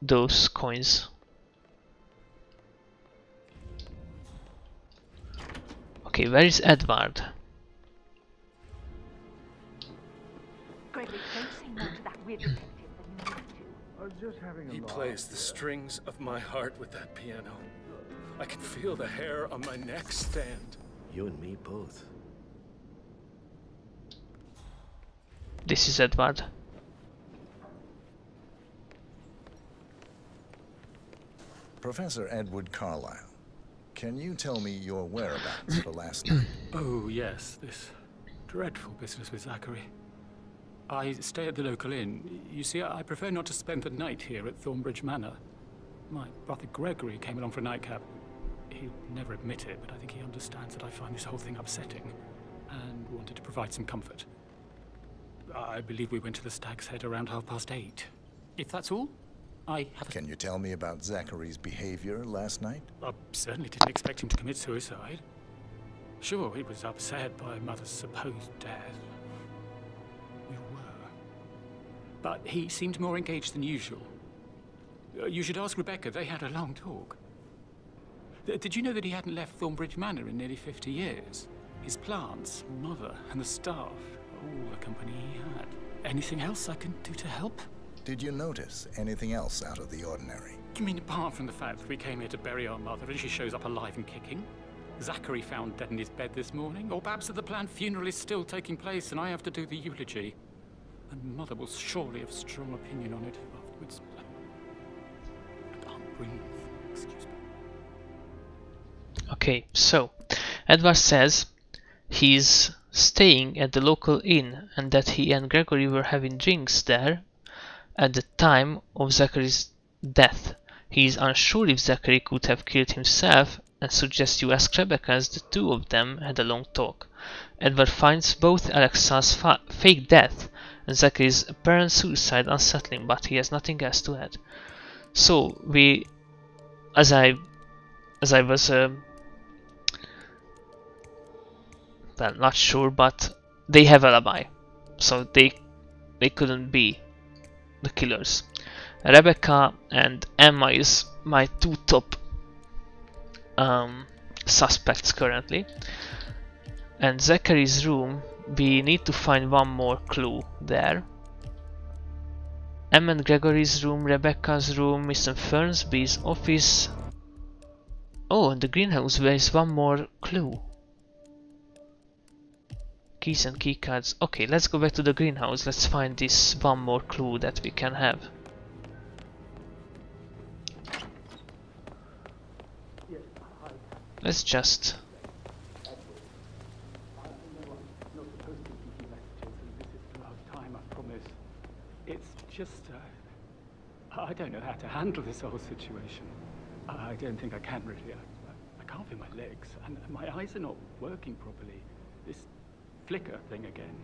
those coins. Okay, where is Edward? Gregory, don't say no to that weird detective that you used to. I was just having a He plays the strings of my heart with that piano. I can feel the hair on my neck stand. You and me both. This is Edward. Professor Edward Carlyle, can you tell me your whereabouts for last night? Oh, yes, this dreadful business with Zachary. I stay at the local inn. You see, I prefer not to spend the night here at Thornbridge Manor. My brother Gregory came along for a nightcap. He'll never admit it, but I think he understands that I find this whole thing upsetting and wanted to provide some comfort. I believe we went to the Stag's Head around 8:30. If that's all, I have Can you tell me about Zachary's behavior last night? I certainly didn't expect him to commit suicide. Sure, he was upset by Mother's supposed death. We were. But he seemed more engaged than usual. You should ask Rebecca. They had a long talk. Did you know that he hadn't left Thornbridge Manor in nearly 50 years? His plants, Mother, and the staff, all the company he had. Anything else I can do to help? Did you notice anything else out of the ordinary? You mean apart from the fact that we came here to bury our mother and she shows up alive and kicking? Zachary found dead in his bed this morning? Or perhaps that the planned funeral is still taking place and I have to do the eulogy? And Mother will surely have a strong opinion on it afterwards. I can't breathe. Excuse me. Okay, so Edward says he's staying at the local inn and that he and Gregory were having drinks there at the time of Zachary's death. He is unsure if Zachary could have killed himself and suggests you ask Rebecca as the two of them had a long talk. Edward finds both Alexa's fake death and Zachary's apparent suicide unsettling, but he has nothing else to add. So we, as I was well, not sure, but they have alibi, so they couldn't be the killers. Rebecca and Emma is my two top suspects currently, and Zachary's room, we need to find one more clue there. Emma and Gregory's room, Rebecca's room, Mr. Fernsby's office. Oh, and the greenhouse, there is one more clue. Keys and keycards. Okay, let's go back to the greenhouse. Let's find this one more clue that we can have. Let's just... It's just, I don't know how to handle this whole situation. I don't think I can really. I can't feel my legs, and my eyes are not working properly. This flicker thing again.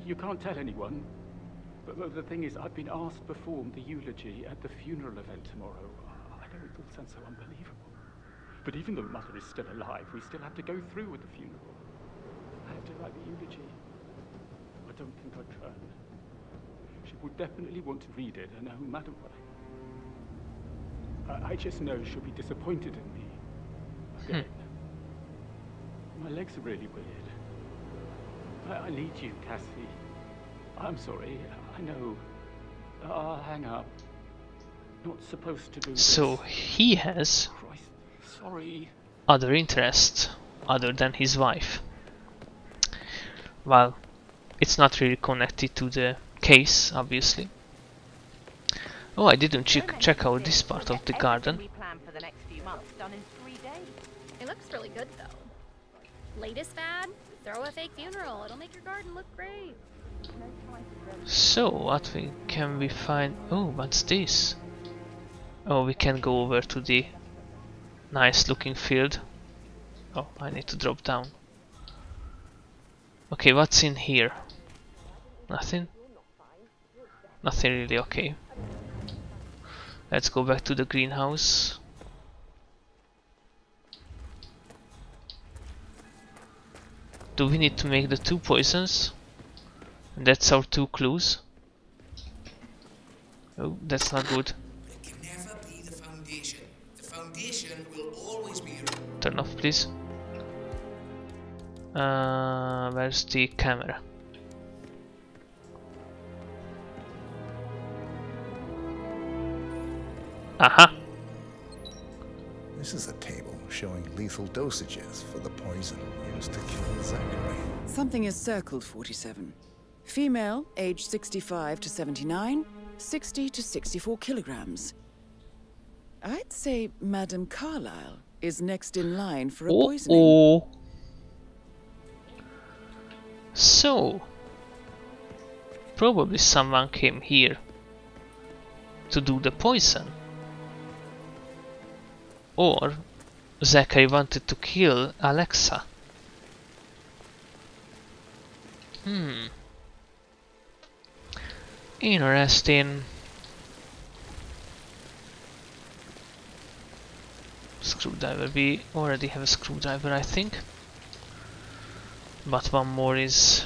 You can't tell anyone, but the thing is, I've been asked to perform the eulogy at the funeral event tomorrow. I know it all sounds so unbelievable. But even though Mother is still alive, we still have to go through with the funeral. I have to write the eulogy. I don't think I can. will definitely want to read it, and Madam... I just know she'll be disappointed in me. Again. My legs are really weird. I need you, Cassie. I'm sorry, I know. I'll hang up. Not supposed to do this. So he has Christ, sorry. other interests other than his wife. Well, it's not really connected to the case, obviously. Oh, I didn't check out this part of the garden. It looks really good though. Latest fad? Throw a fake funeral. It'll make your garden look great. So, what can we find? Oh, what's this? Oh, we can go over to the nice looking field. Oh, I need to drop down. Okay, what's in here? Nothing? Nothing really, okay. Let's go back to the greenhouse. Do we need to make the 2 poisons? And that's our 2 clues. Oh, that's not good. It can never be the foundation. The foundation will always be... Turn off, please. Where's the camera? Aha! This is a table showing lethal dosages for the poison used to kill Zachary. Something is circled, 47. Female, age 65 to 79, 60 to 64 kilograms. I'd say Madame Carlyle is next in line for a poisoning. So, probably someone came here to do the poison. Or Zachary wanted to kill Alexa. Interesting. Screwdriver. We already have a screwdriver, I think. But one more is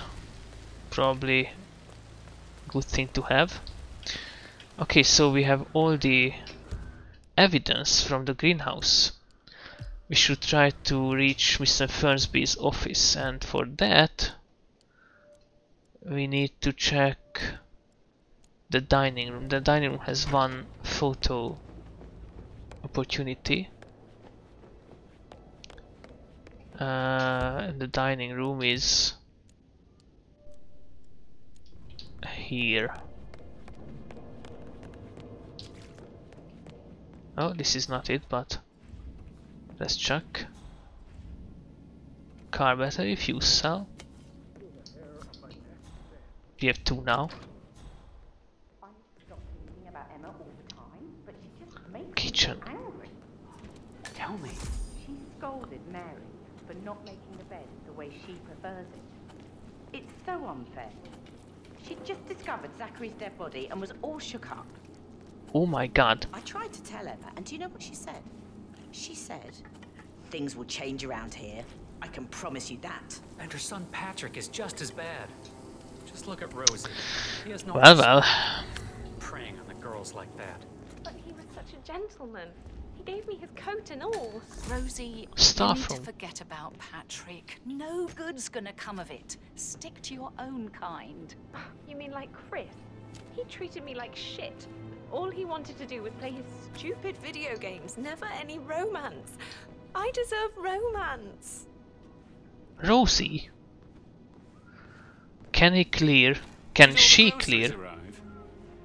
probably a good thing to have. Okay, so we have all the evidence from the greenhouse. We should try to reach Mr. Fernsby's office, and for that we need to check the dining room. The dining room has one photo opportunity. And the dining room is here. Oh, this is not it, but let's check. Car battery, fuse cell. We have 2 now. Kitchen. Tell me. She scolded Mary for not making the bed the way she prefers it. It's so unfair. She just discovered Zachary's dead body and was all shook up. Oh my god. I tried to tell Emma, and do you know what she said? She said, things will change around here. I can promise you that. And her son Patrick is just as bad. Just look at Rosie. He has no well. Preying on the girls like that. But he was such a gentleman. He gave me his coat and all. Rosie, you need to forget about Patrick. No good's gonna come of it. Stick to your own kind. You mean like Chris? He treated me like shit. All he wanted to do was play his stupid video games. Never any romance. I deserve romance. Rosie? Can she clear?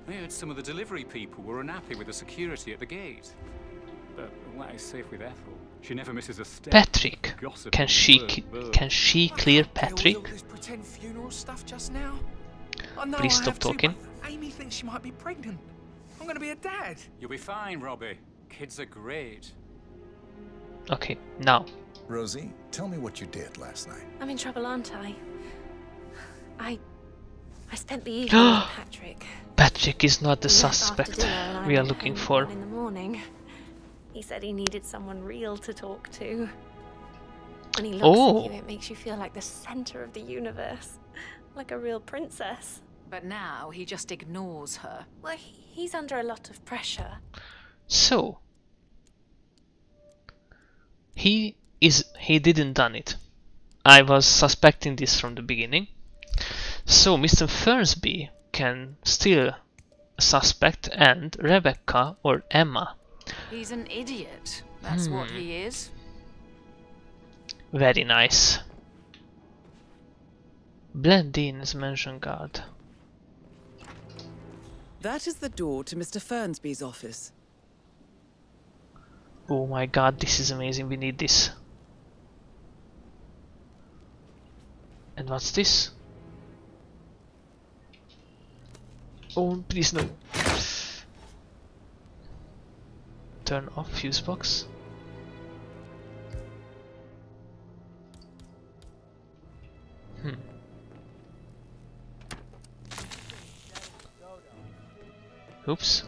I heard some of the delivery people were unhappy with the security at the gate. But that is safe with Ethel. She never misses a step. Patrick. Can she clear Patrick? This pretend funeral stuff just now? Oh, no, Please stop talking. Amy thinks she might be pregnant. I'm gonna be a dad. You'll be fine, Robbie. Kids are great. Okay, now. Rosie, tell me what you did last night. I'm in trouble, aren't I? I spent the evening with Patrick. Patrick is not the suspect we are looking for. In the morning, he said he needed someone real to talk to. When he looks at you, it makes you feel like the center of the universe, like a real princess. But now he just ignores her. Well, he's under a lot of pressure. So he didn't done it. I was suspecting this from the beginning. So Mr. Fernsby can still suspect, and Rebecca or Emma. He's an idiot. That's what he is. Very nice. Blend in as mansion guard. That is the door to Mr. Fernsby's office. Oh my god, this is amazing. We need this. And what's this? Oh, please no. Turn off fuse box. Oops.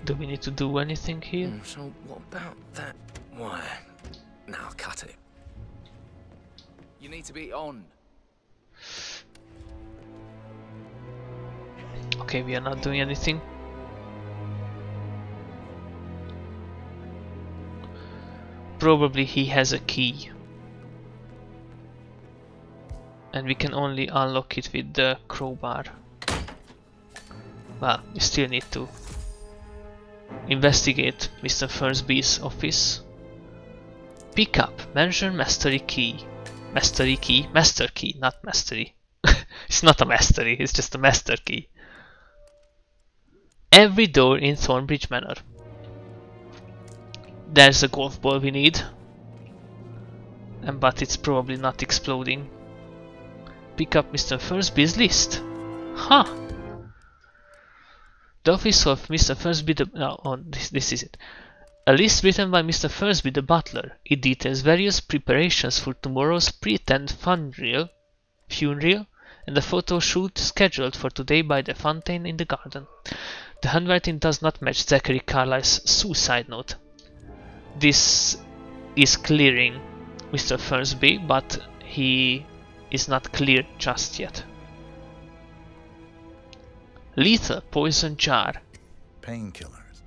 Do we need to do anything here? So what about that wire? No, I'll cut it. You need to be on. Okay, we are not doing anything. Probably he has a key. And we can only unlock it with the crowbar. Well, we still need to investigate Mr. Fernsby's office. Pick up mansion mastery key. Mastery key? Master key, not mastery. It's not a mastery, it's just a master key. Every door in Thornbridge Manor. There's a golf ball we need. But it's probably not exploding. Pick up Mr. Fernsby's list. Huh. The office of Mr. Fernsby the... No, oh, this is it. A list written by Mr. Fernsby the butler. It details various preparations for tomorrow's pretend funeral and a photo shoot scheduled for today by the fountain in the garden. The handwriting does not match Zachary Carlyle's suicide note. This is clearing Mr. Fernsby, but he is not cleared just yet. Lethal poison jar. Painkillers.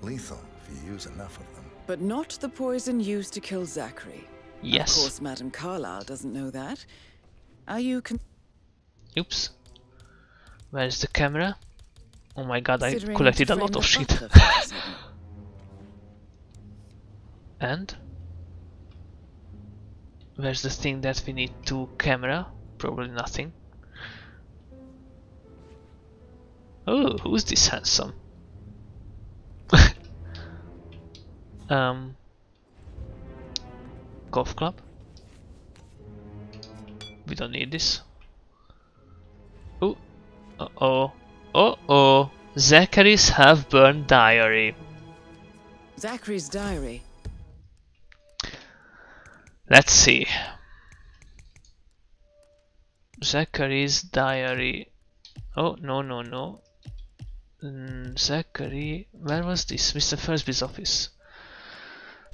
Lethal if you use enough of them. But not the poison used to kill Zachary. Yes. Of course, Madame Carlyle doesn't know that. Are you Oops. Where's the camera? Oh my god, I collected a lot of shit. And? Where's the thing that we need to camera? Probably nothing. Oh, who's this handsome? Golf club? We don't need this. Oh, uh-oh. Uh-oh. Zachary's half-burned diary. Zachary's diary. Let's see. Zachary's diary. Oh, no. Zachary... Where was this? Mr. Fernsby's office.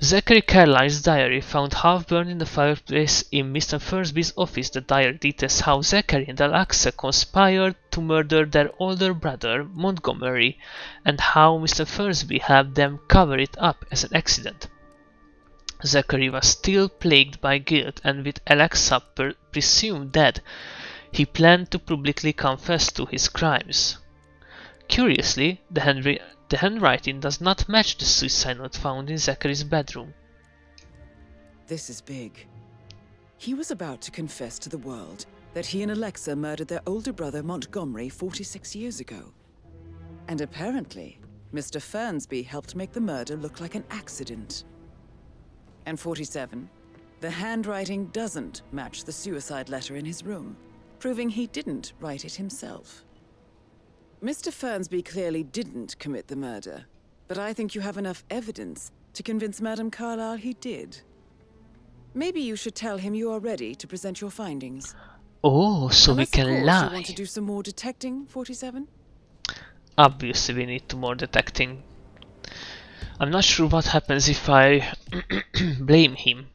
Zachary Carlyle's diary, found half-burned in the fireplace in Mr. Fernsby's office. The diary details how Zachary and Alexa conspired to murder their older brother, Montgomery, and how Mr. Fernsby helped them cover it up as an accident. Zachary was still plagued by guilt, and with Alexa presumed dead, he planned to publicly confess to his crimes. Curiously, the handwriting does not match the suicide note found in Zachary's bedroom. This is big. He was about to confess to the world that he and Alexa murdered their older brother Montgomery 46 years ago. And apparently, Mr. Fernsby helped make the murder look like an accident. And 47, the handwriting doesn't match the suicide letter in his room, proving he didn't write it himself. Mr. Fernsby clearly didn't commit the murder, but I think you have enough evidence to convince Madame Carlyle he did. Maybe you should tell him you are ready to present your findings. Oh, so Unless, we can of course, lie. You want to do some more detecting, 47? obviously we need to more detecting. I'm not sure what happens if I blame him.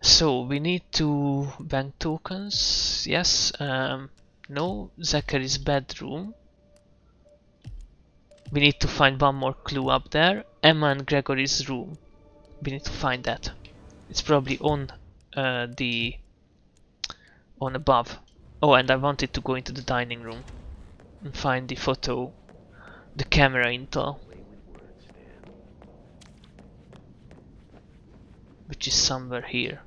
So we need to bank tokens. Yes. No, Zachary's bedroom. We need to find one more clue up there. Emma and Gregory's room. We need to find that. It's probably on above. Oh, and I wanted to go into the dining room and find the photo, the camera intel, which is somewhere here.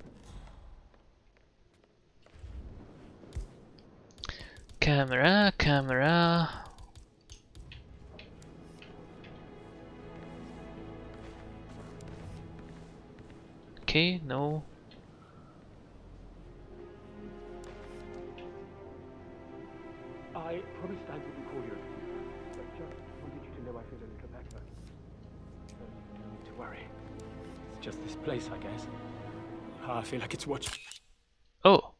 Camera. Okay, no. I promised I wouldn't call you again, but just wanted you to know I feel a little better. Don't need to worry. It's just this place, I guess. I feel like it's watching. Oh,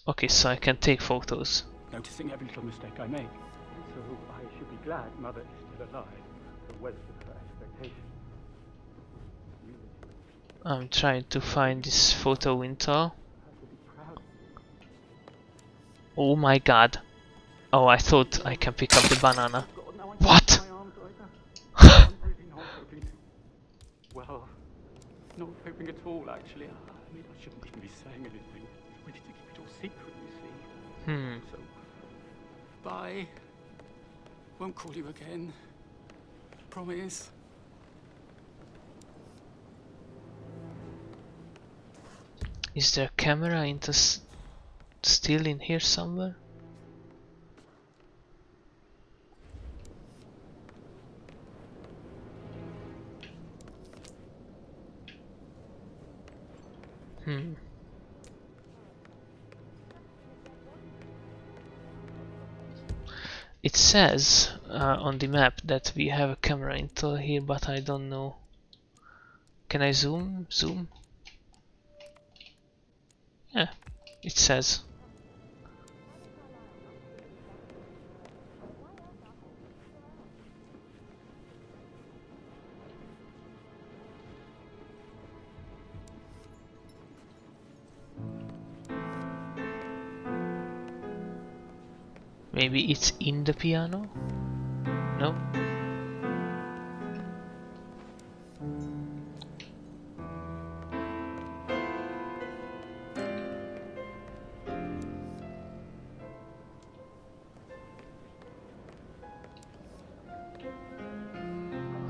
okay, so I can take photos. Noticing every little mistake I make. So I should be glad Mother is still alive, but well within her expectations. I'm trying to find this photo intel. Oh my god. Oh, I thought I can pick up the banana. What? Well, not hoping at all, actually. I mean, I shouldn't even be saying anything. Ready to keep it all secret, you see. So, bye. Won't call you again. Promise. Is there a camera still in here somewhere? It says on the map that we have a camera intel here, but I don't know. Can I zoom? Yeah, it says. Maybe it's in the piano? No?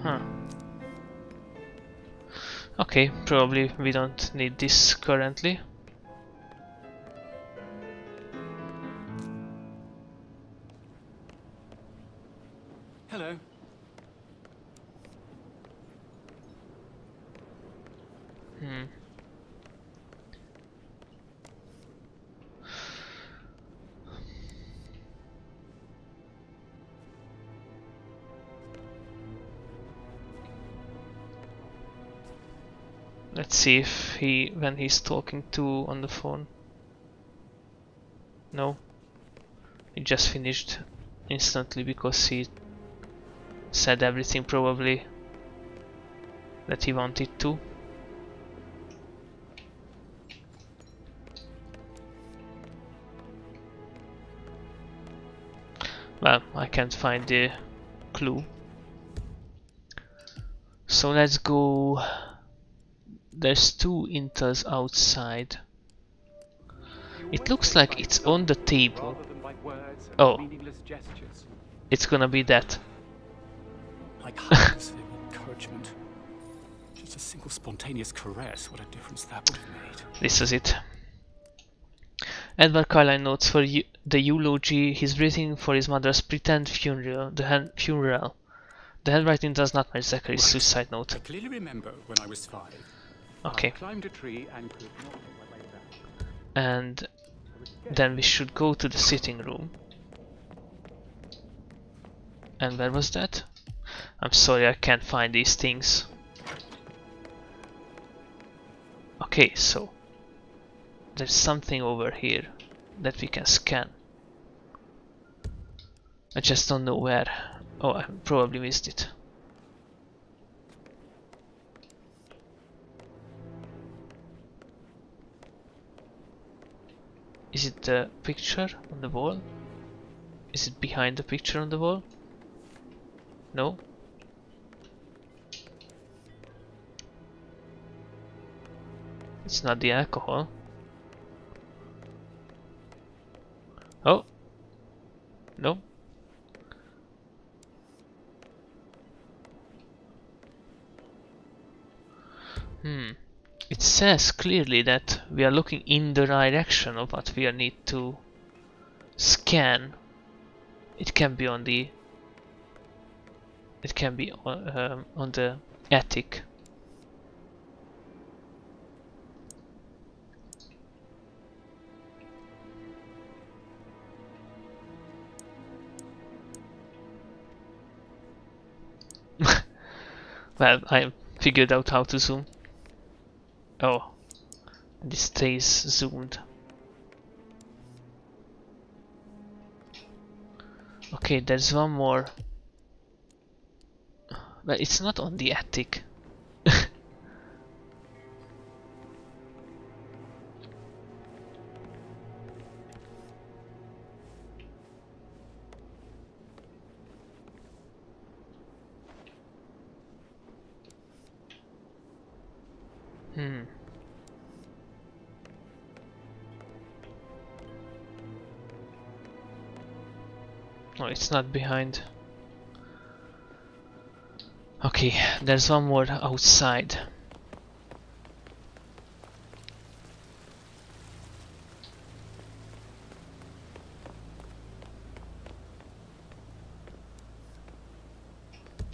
Huh. Okay, probably we don't need this currently. Hello. Let's see if when he's talking to on the phone. No. He just finished instantly because he said everything probably that he wanted to. Well, I can't find the clue. So let's go. There's two inters outside. It looks like it's on the table. Oh, it's gonna be that. Like hugs, encouragement. Just a single spontaneous caress. What a difference that would have made. This is it. Edward Carlyle notes for the eulogy he's breathing for his mother's pretend funeral. The handwriting does not match Zachary's suicide note. I clearly remember when I was 5. Okay. I climbed a tree and could not make my way down. And then we should go to the sitting room. And where was that? I'm sorry, I can't find these things. Okay, so there's something over here that we can scan. I just don't know where. Oh, I probably missed it. Is it the picture on the wall? Is it behind the picture on the wall? No? It's not the alcohol. Oh! No? It says clearly that we are looking in the direction of what we need to scan. It can be on the on the attic. Well, I figured out how to zoom. Oh, this stays zoomed. Okay, there's one more. But it's not on the attic. No, it's not behind. Okay, there's one more outside.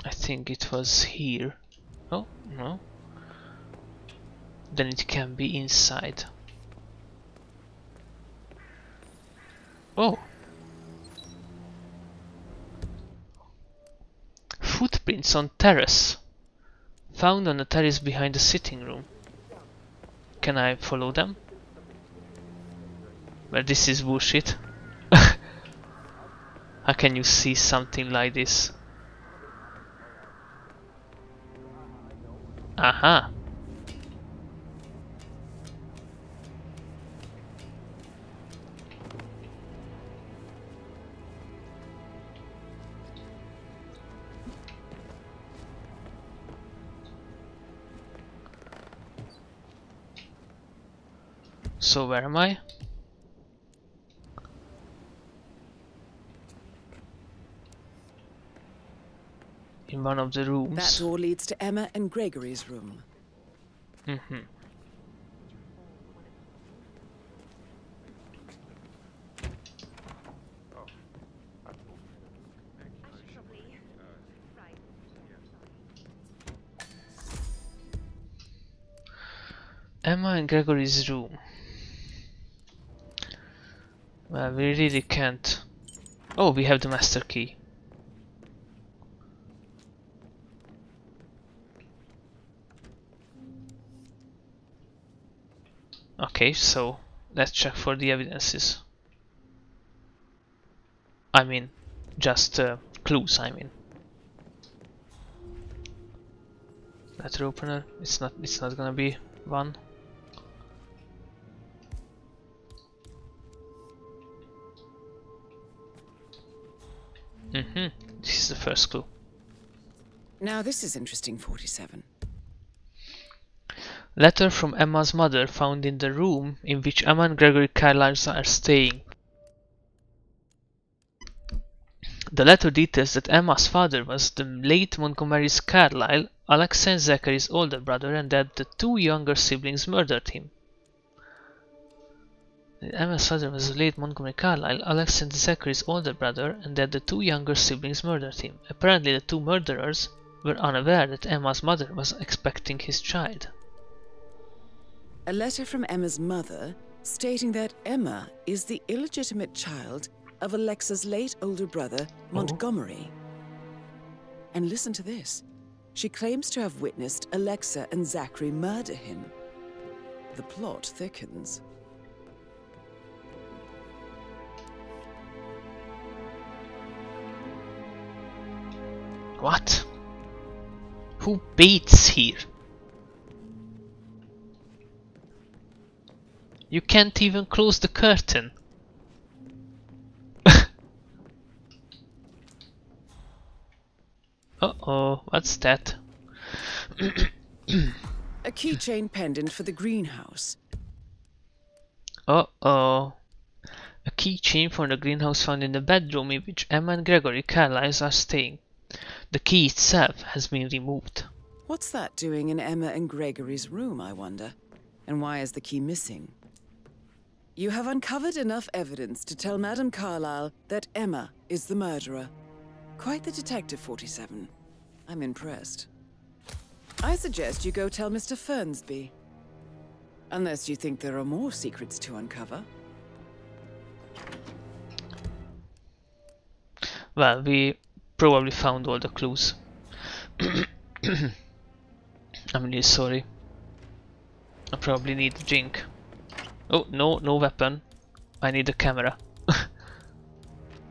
I think it was here. Oh, no. Then it can be inside. Oh! Footprints on Terrace. Found on the terrace behind the sitting room. Can I follow them? Well, this is bullshit. How can you see something like this? Aha! So where am I? In one of the rooms. That door leads to Emma and Gregory's room. Emma and Gregory's room. Well, we really can't. Oh, we have the master key. Okay, so let's check for the evidences. I mean, just clues, I mean. Letter opener, it's not gonna be one. This is the first clue. Now this is interesting, 47. Letter from Emma's mother found in the room in which Emma and Gregory Carlyle are staying. The letter details that Emma's father was the late Montgomery Carlyle, Alexa and Zachary's older brother, and that the two younger siblings murdered him. Emma's father was the late Montgomery Carlyle, Alexa and Zachary's older brother, and that the two younger siblings murdered him. Apparently the two murderers were unaware that Emma's mother was expecting his child. A letter from Emma's mother stating that Emma is the illegitimate child of Alexa's late older brother, Montgomery. And listen to this. She claims to have witnessed Alexa and Zachary murder him. The plot thickens. What? Who baits here? You can't even close the curtain. Uh-oh, what's that? A keychain pendant for the greenhouse. Uh-oh. A keychain from the greenhouse found in the bedroom in which Emma and Gregory Carlisle are staying. The key itself has been removed. What's that doing in Emma and Gregory's room, I wonder? And why is the key missing? You have uncovered enough evidence to tell Madame Carlisle that Emma is the murderer. Quite the detective, 47. I'm impressed. I suggest you go tell Mr. Fernsby. Unless you think there are more secrets to uncover. Well, we probably found all the clues. I'm really sorry. I probably need a drink. Oh, no, no weapon. I need a camera.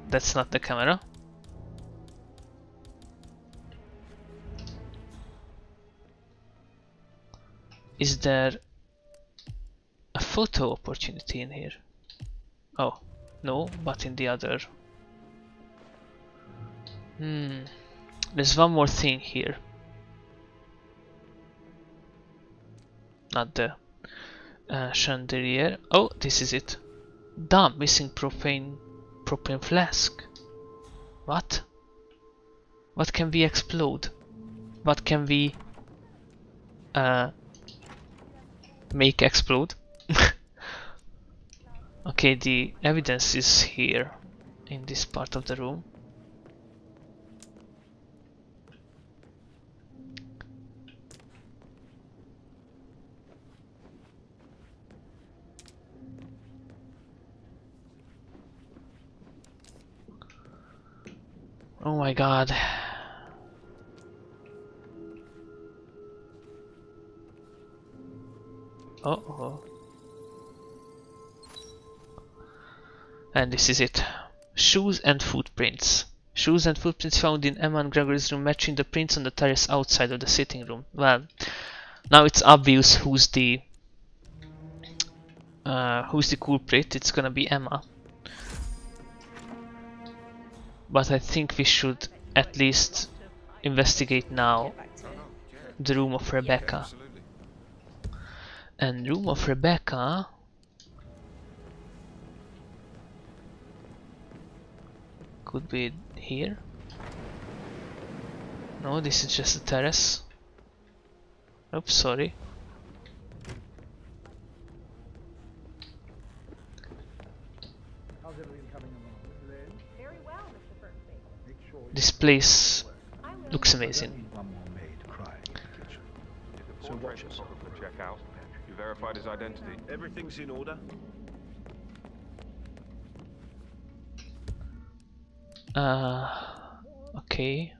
That's not the camera. Is there a photo opportunity in here? Oh, no, but in the other. There's one more thing here. Not the chandelier. Oh, this is it. Damn, missing propane flask. What? What can we explode? What can we make explode? Okay, the evidence is here in this part of the room. Oh my god. Uh-oh. And this is it. Shoes and footprints. Shoes and footprints found in Emma and Gregory's room matching the prints on the terrace outside of the sitting room. Well, now it's obvious who's the culprit. It's gonna be Emma. But I think we should at least investigate now the room of Rebecca. And room of Rebecca could be here. No, this is just a terrace. Oops, sorry. This place looks amazing. So watch us. Check out. You verified his identity. Everything's in order. Okay.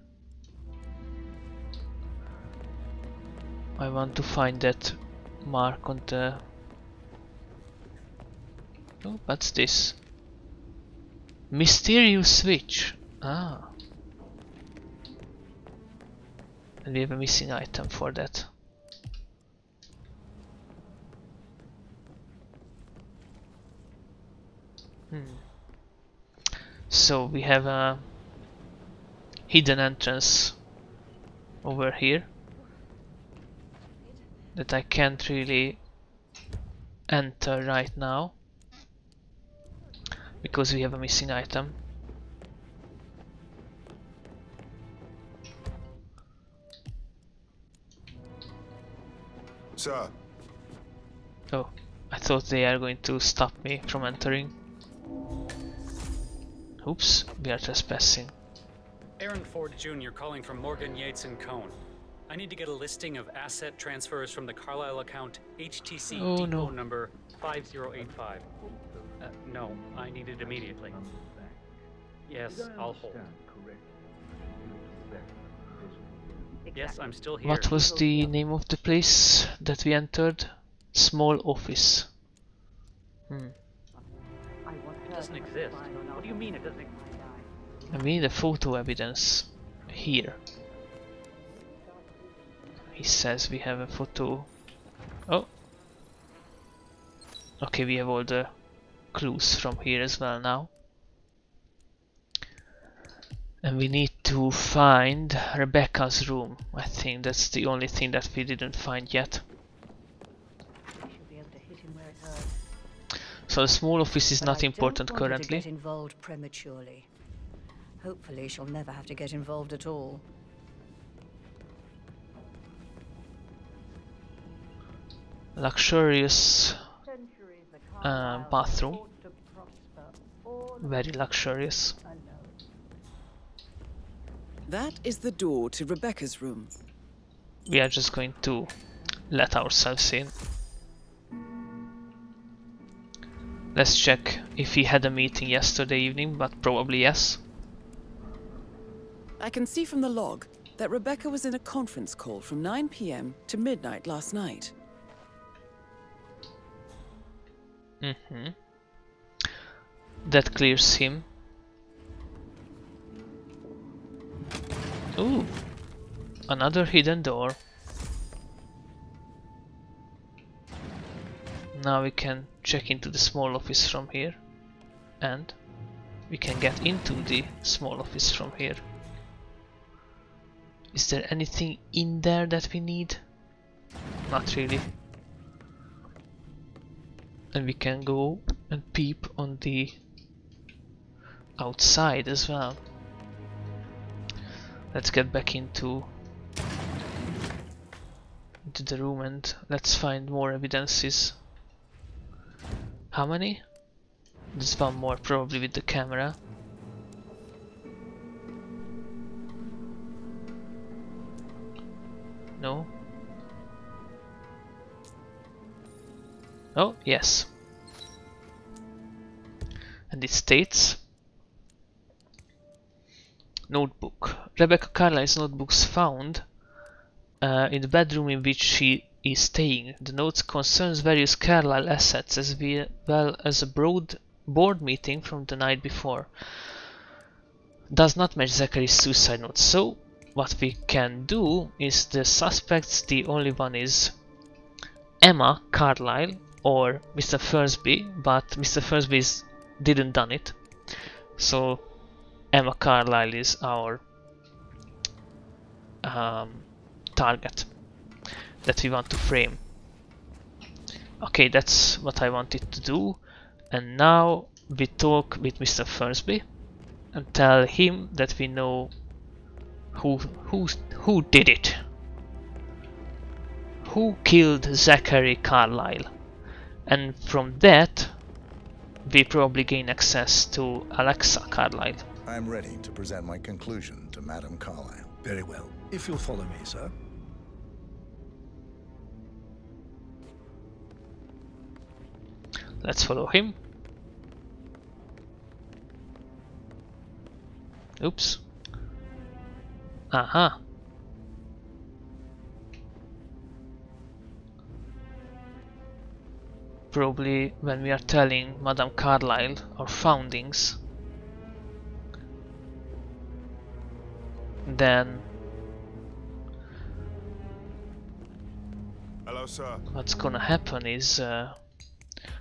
I want to find that mark on the... Oh, what's this? Mysterious switch. Ah. And we have a missing item for that. So we have a hidden entrance over here that I can't really enter right now because we have a missing item. Sir. Oh, I thought they are going to stop me from entering. Oops, we are trespassing. Aaron Ford Jr. calling from Morgan Yates and Cone. I need to get a listing of asset transfers from the Carlisle account HTC depot number 5085. No, I need it immediately. Yes, I'll hold. Yes, I'm still here. What was the name of the place that we entered? Small office. It doesn't exist. What do you mean it doesn't exist? I mean the photo evidence here. He says we have a photo. Oh. Okay, we have all the clues from here as well now. And we need to find Rebecca's room. I think that's the only thing that we didn't find yet. So the small office is not important currently. Get involved prematurely. Hopefully she'll never have to get involved at all. Luxurious bathroom. Very luxurious. That is the door to Rebecca's room. We are just going to let ourselves in. Let's check if he had a meeting yesterday evening, but probably yes. I can see from the log that Rebecca was in a conference call from 9 PM to midnight last night. That clears him. Ooh, another hidden door. Now we can check into the small office from here, and we can get into the small office from here. Is there anything in there that we need? Not really. And we can go and peep on the outside as well. Let's get back into the room and let's find more evidences. How many? There's one more probably with the camera. No? Oh, yes. And it states notebook. Rebecca Carlyle's notebooks found in the bedroom in which she is staying. The notes concerns various Carlyle assets as well as a board meeting from the night before. Does not match Zachary's suicide note. So what we can do is the suspects, the only one is Emma Carlyle or Mr. Thursby, but Mr. Thursby didn't done it. So Emma Carlyle is our target that we want to frame. Okay, that's what I wanted to do. And now we talk with Mr. Thursby and tell him that we know who did it. Who killed Zachary Carlyle? And from that we probably gain access to Alexa Carlyle. I'm ready to present my conclusion to Madame Carlyle. Very well. If you'll follow me, sir. Let's follow him. Oops. Aha. Probably when we are telling Madame Carlyle our foundings, then hello, sir. What's gonna happen is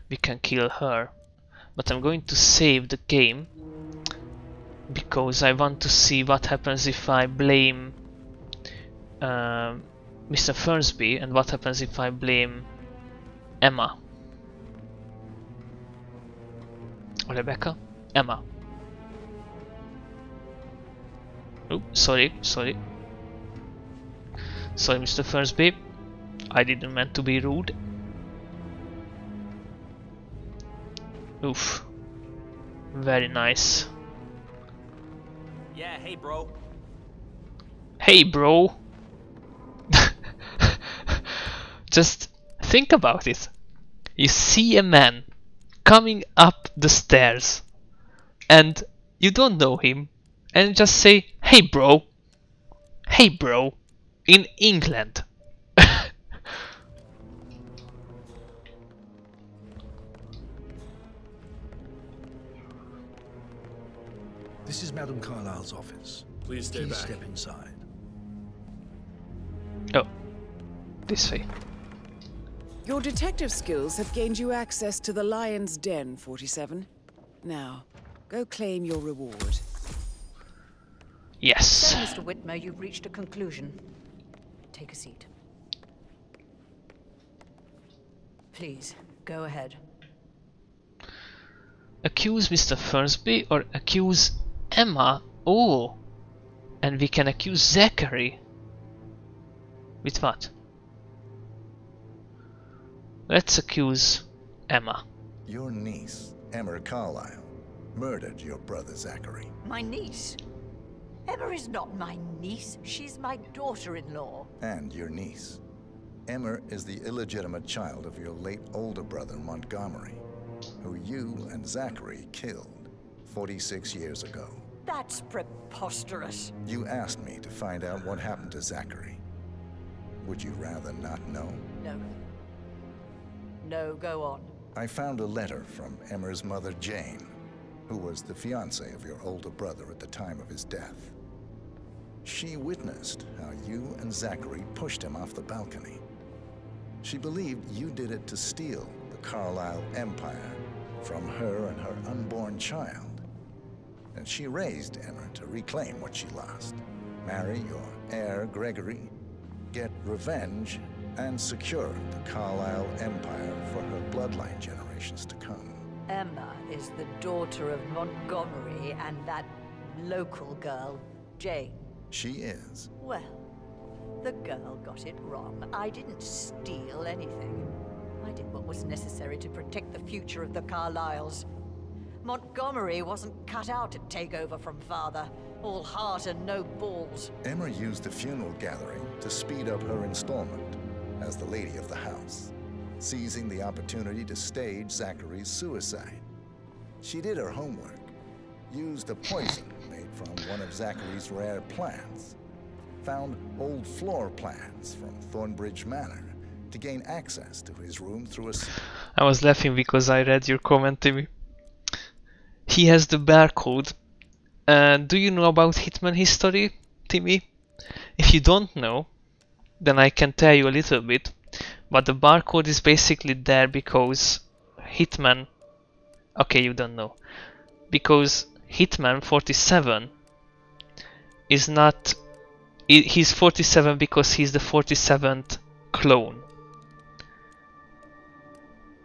we can kill her. But I'm going to save the game because I want to see what happens if I blame Mr. Thursby and what happens if I blame Emma. Or Rebecca? Emma. Oh, sorry. Sorry, Mr. Thursby. I didn't mean to be rude. Oof. Very nice. Yeah, hey bro. Hey bro. Just think about it. You see a man coming up the stairs and you don't know him and just say, hey bro. Hey bro. In England. This is Madame Carlyle's office. Please stay back. Step inside. Oh. this way. Your detective skills have gained you access to the Lion's Den, 47. Now, go claim your reward. Yes. So, Mr. Whitmer, you've reached a conclusion. Take a seat. Please, go ahead. Accuse Mr. Fernsby or accuse Emma? Oh! And we can accuse Zachary. With what? Let's accuse Emma. Your niece, Emma Carlyle, murdered your brother Zachary. My niece? Emma is not my niece. She's my daughter-in-law. And your niece. Emma is the illegitimate child of your late older brother Montgomery, who you and Zachary killed 46 years ago. That's preposterous. You asked me to find out what happened to Zachary. Would you rather not know? No. No, go on. I found a letter from Emma's mother, Jane, who was the fiancée of your older brother at the time of his death. She witnessed how you and Zachary pushed him off the balcony. She believed you did it to steal the Carlyle empire from her and her unborn child. And she raised Emma to reclaim what she lost. Marry your heir, Gregory, get revenge, and secure the Carlyle empire for her bloodline generations to come. Emma is the daughter of Montgomery and that local girl, Jane. She is. Well, the girl got it wrong. I didn't steal anything. I did what was necessary to protect the future of the Carlyles. Montgomery wasn't cut out to take over from father. All heart and no balls. Emma used the funeral gathering to speed up her installment as the lady of the house, seizing the opportunity to stage Zachary's suicide. She did her homework, used a poison made from one of Zachary's rare plants, found old floor plans from Thornbridge Manor to gain access to his room through a... I was laughing because I read your comment, Timmy. He has the barcode. Do you know about Hitman history, Timmy? If you don't know, then I can tell you a little bit. But the barcode is basically there because Hitman... Okay, you don't know. Because Hitman 47 is not... He's 47 because he's the 47th clone.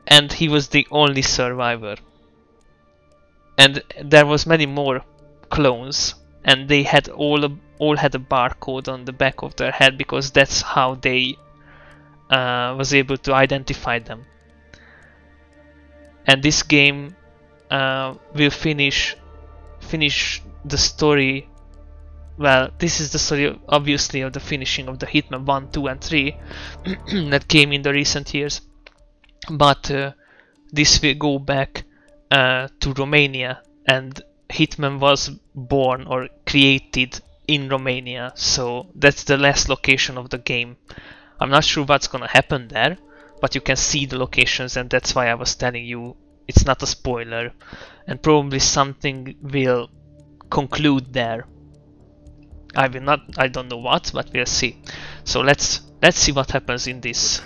And he was the only survivor. And there was many more clones, and they had all had a barcode on the back of their head because that's how they was able to identify them. And this game will finish the story. Well, this is the story obviously of the finishing of the Hitman 1, 2 and 3 that came in the recent years. But this will go back to Romania, and Hitman was born or created in Romania, so that's the last location of the game. I'm not sure what's gonna happen there, but you can see the locations, and that's why I was telling you it's not a spoiler, and probably something will conclude there. I don't know what, but we'll see. So let's see what happens in this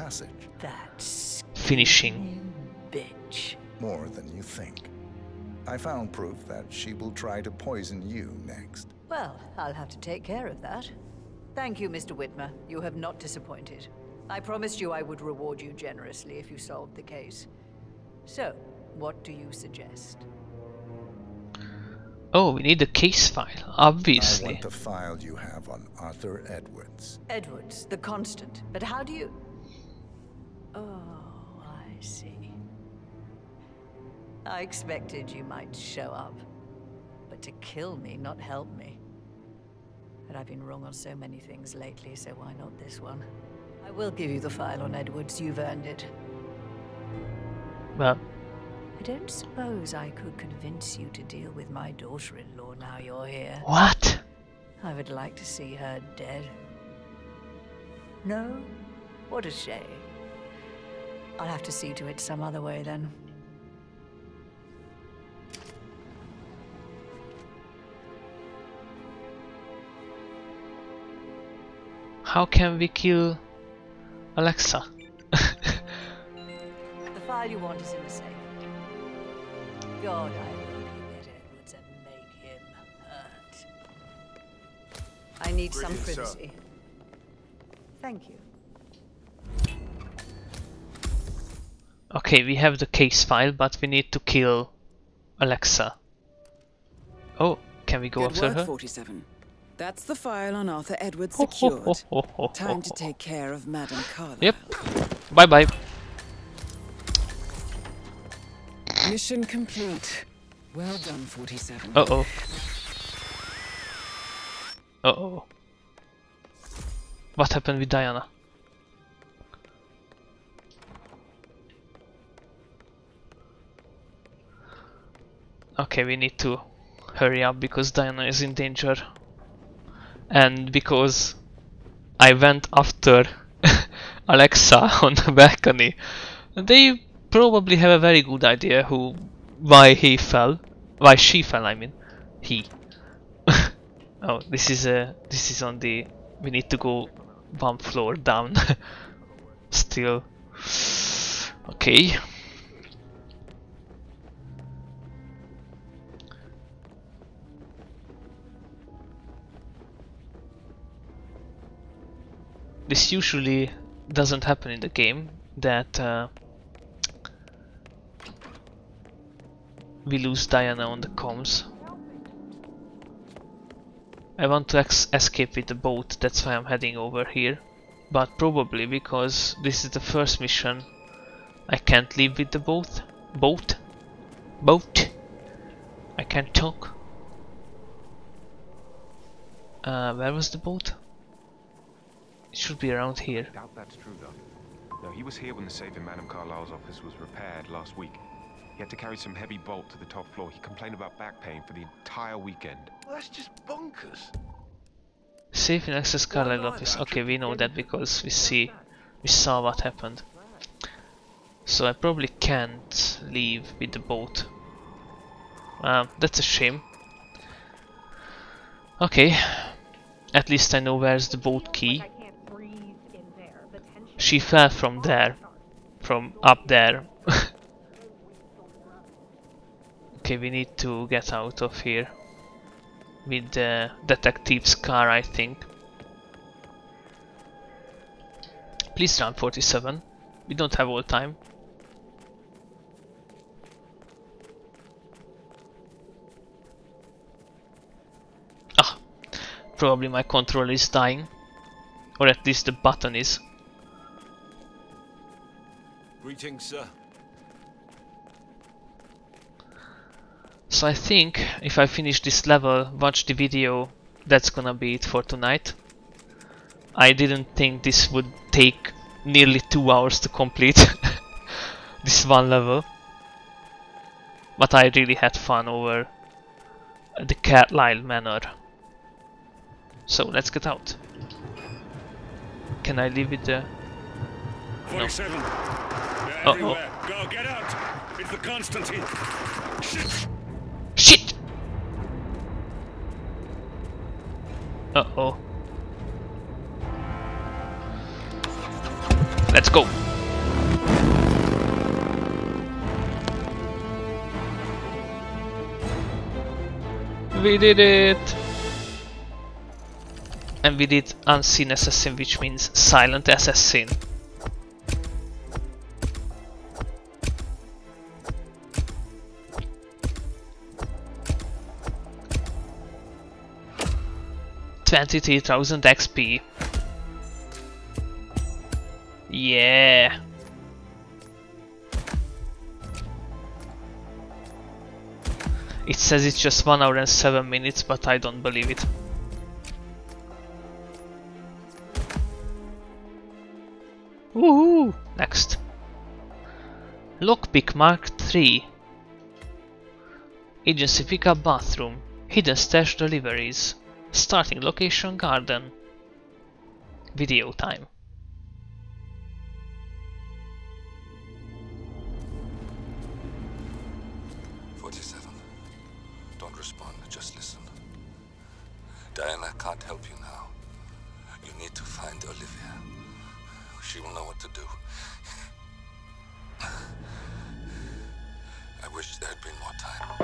finishing. Bitch. More than you think. I found proof that she will try to poison you next. Well, I'll have to take care of that. Thank you, Mr. Whitmer. You have not disappointed. I promised you I would reward you generously if you solved the case. So, what do you suggest? Oh, we need a case file, obviously. I want the file you have on Arthur Edwards. Edwards, the Constant. But how do you... Oh, I see. I expected you might show up. But to kill me, not help me. But I've been wrong on so many things lately, so why not this one? I will give you the file on Edwards. You've earned it. Well... I don't suppose I could convince you to deal with my daughter-in-law now you're here. What? I would like to see her dead. No? What a shame. I'll have to see to it some other way then. How can we kill Alexa. The file you want is in the safe. God, I hope you get Edwards and make him hurt. I need some Greetings, sir. privacy. Thank you. Okay, we have the case file, but we need to kill Alexa. Oh, can we go Good after work, her? 47. That's the file on Arthur Edwards secured. Time to take care of Madame Carlyle. Yep. Bye bye. Mission complete. Well done, 47. Uh-oh. Uh-oh. What happened with Diana? Okay, we need to hurry up because Diana is in danger. And because I went after Alexa on the balcony, they probably have a very good idea why he fell. Why she fell, I mean. He. Oh, this is on the... We need to go one floor down. Still. Okay. This usually doesn't happen in the game, that we lose Diana on the comms. I want to escape with the boat, that's why I'm heading over here. But probably because this is the first mission, I can't leave with the boat. Boat? I can't talk. Where was the boat? It should be around here. I doubt that's true, though. No, he was here when the safe in Madame Carlyle's office was repaired last week. He had to carry some heavy bolt to the top floor. He complained about back pain for the entire weekend. Well, that's just bonkers. Safe in access Carlyle office. Okay, we know that because we saw what happened. So I probably can't leave with the boat. That's a shame. Okay. At least I know where's the boat key. She fell from there. From up there. Okay, we need to get out of here. With the detective's car, I think. Please run, 47. We don't have all time. Ah, probably my controller is dying. Or at least the button is. Greetings, sir. So I think if I finish this level, watch the video, that's gonna be it for tonight. I didn't think this would take nearly 2 hours to complete this one level. But I really had fun over the Carlyle Manor. So let's get out. Can I leave it there? 47. No. They're everywhere. Go, get out. It's the Constantine. Shit. Shit! Uh-oh. Let's go. We did it! And we did Unseen Assassin, which means Silent Assassin. $23,000 XP. Yeah. It says it's just 1 hour and 7 minutes, but I don't believe it. Woohoo! Next. Lockpick Mark III. Agency pickup bathroom. Hidden stash deliveries. Starting location garden. Video time. Don't respond, just listen. Diana can't help you now. You need to find Olivia. she will know what to do. I wish there had been more time.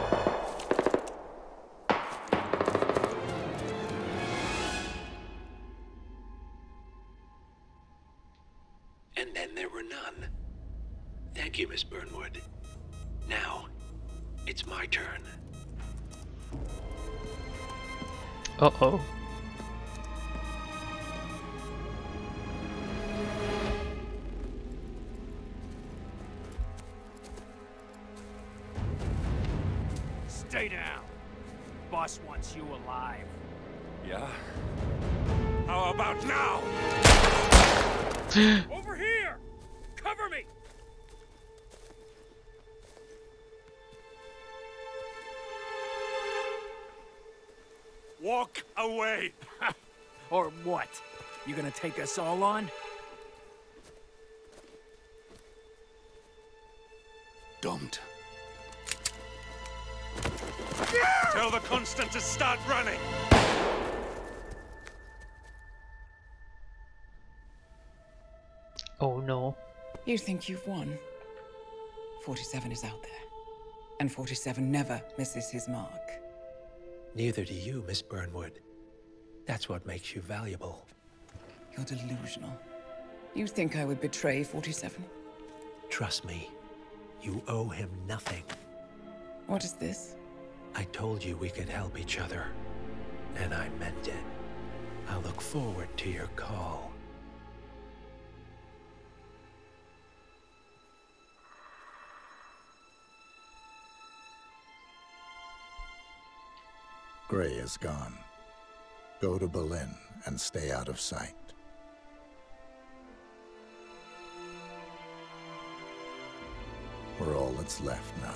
And then there were none. Thank you, Miss Burnwood. Now, it's my turn. Uh-oh. Stay down. Boss wants you alive. Yeah? How about now? Over here! Cover me! Walk away! Or what? You gonna take us all on? Don't. Tell the Constant to start running! Oh no. You think you've won? 47 is out there. And 47 never misses his mark. Neither do you, Miss Burnwood. That's what makes you valuable. You're delusional. You think I would betray 47? Trust me, you owe him nothing. What is this? I told you we could help each other, and I meant it. I'll look forward to your call. Gray is gone. Go to Berlin and stay out of sight. We're all that's left now.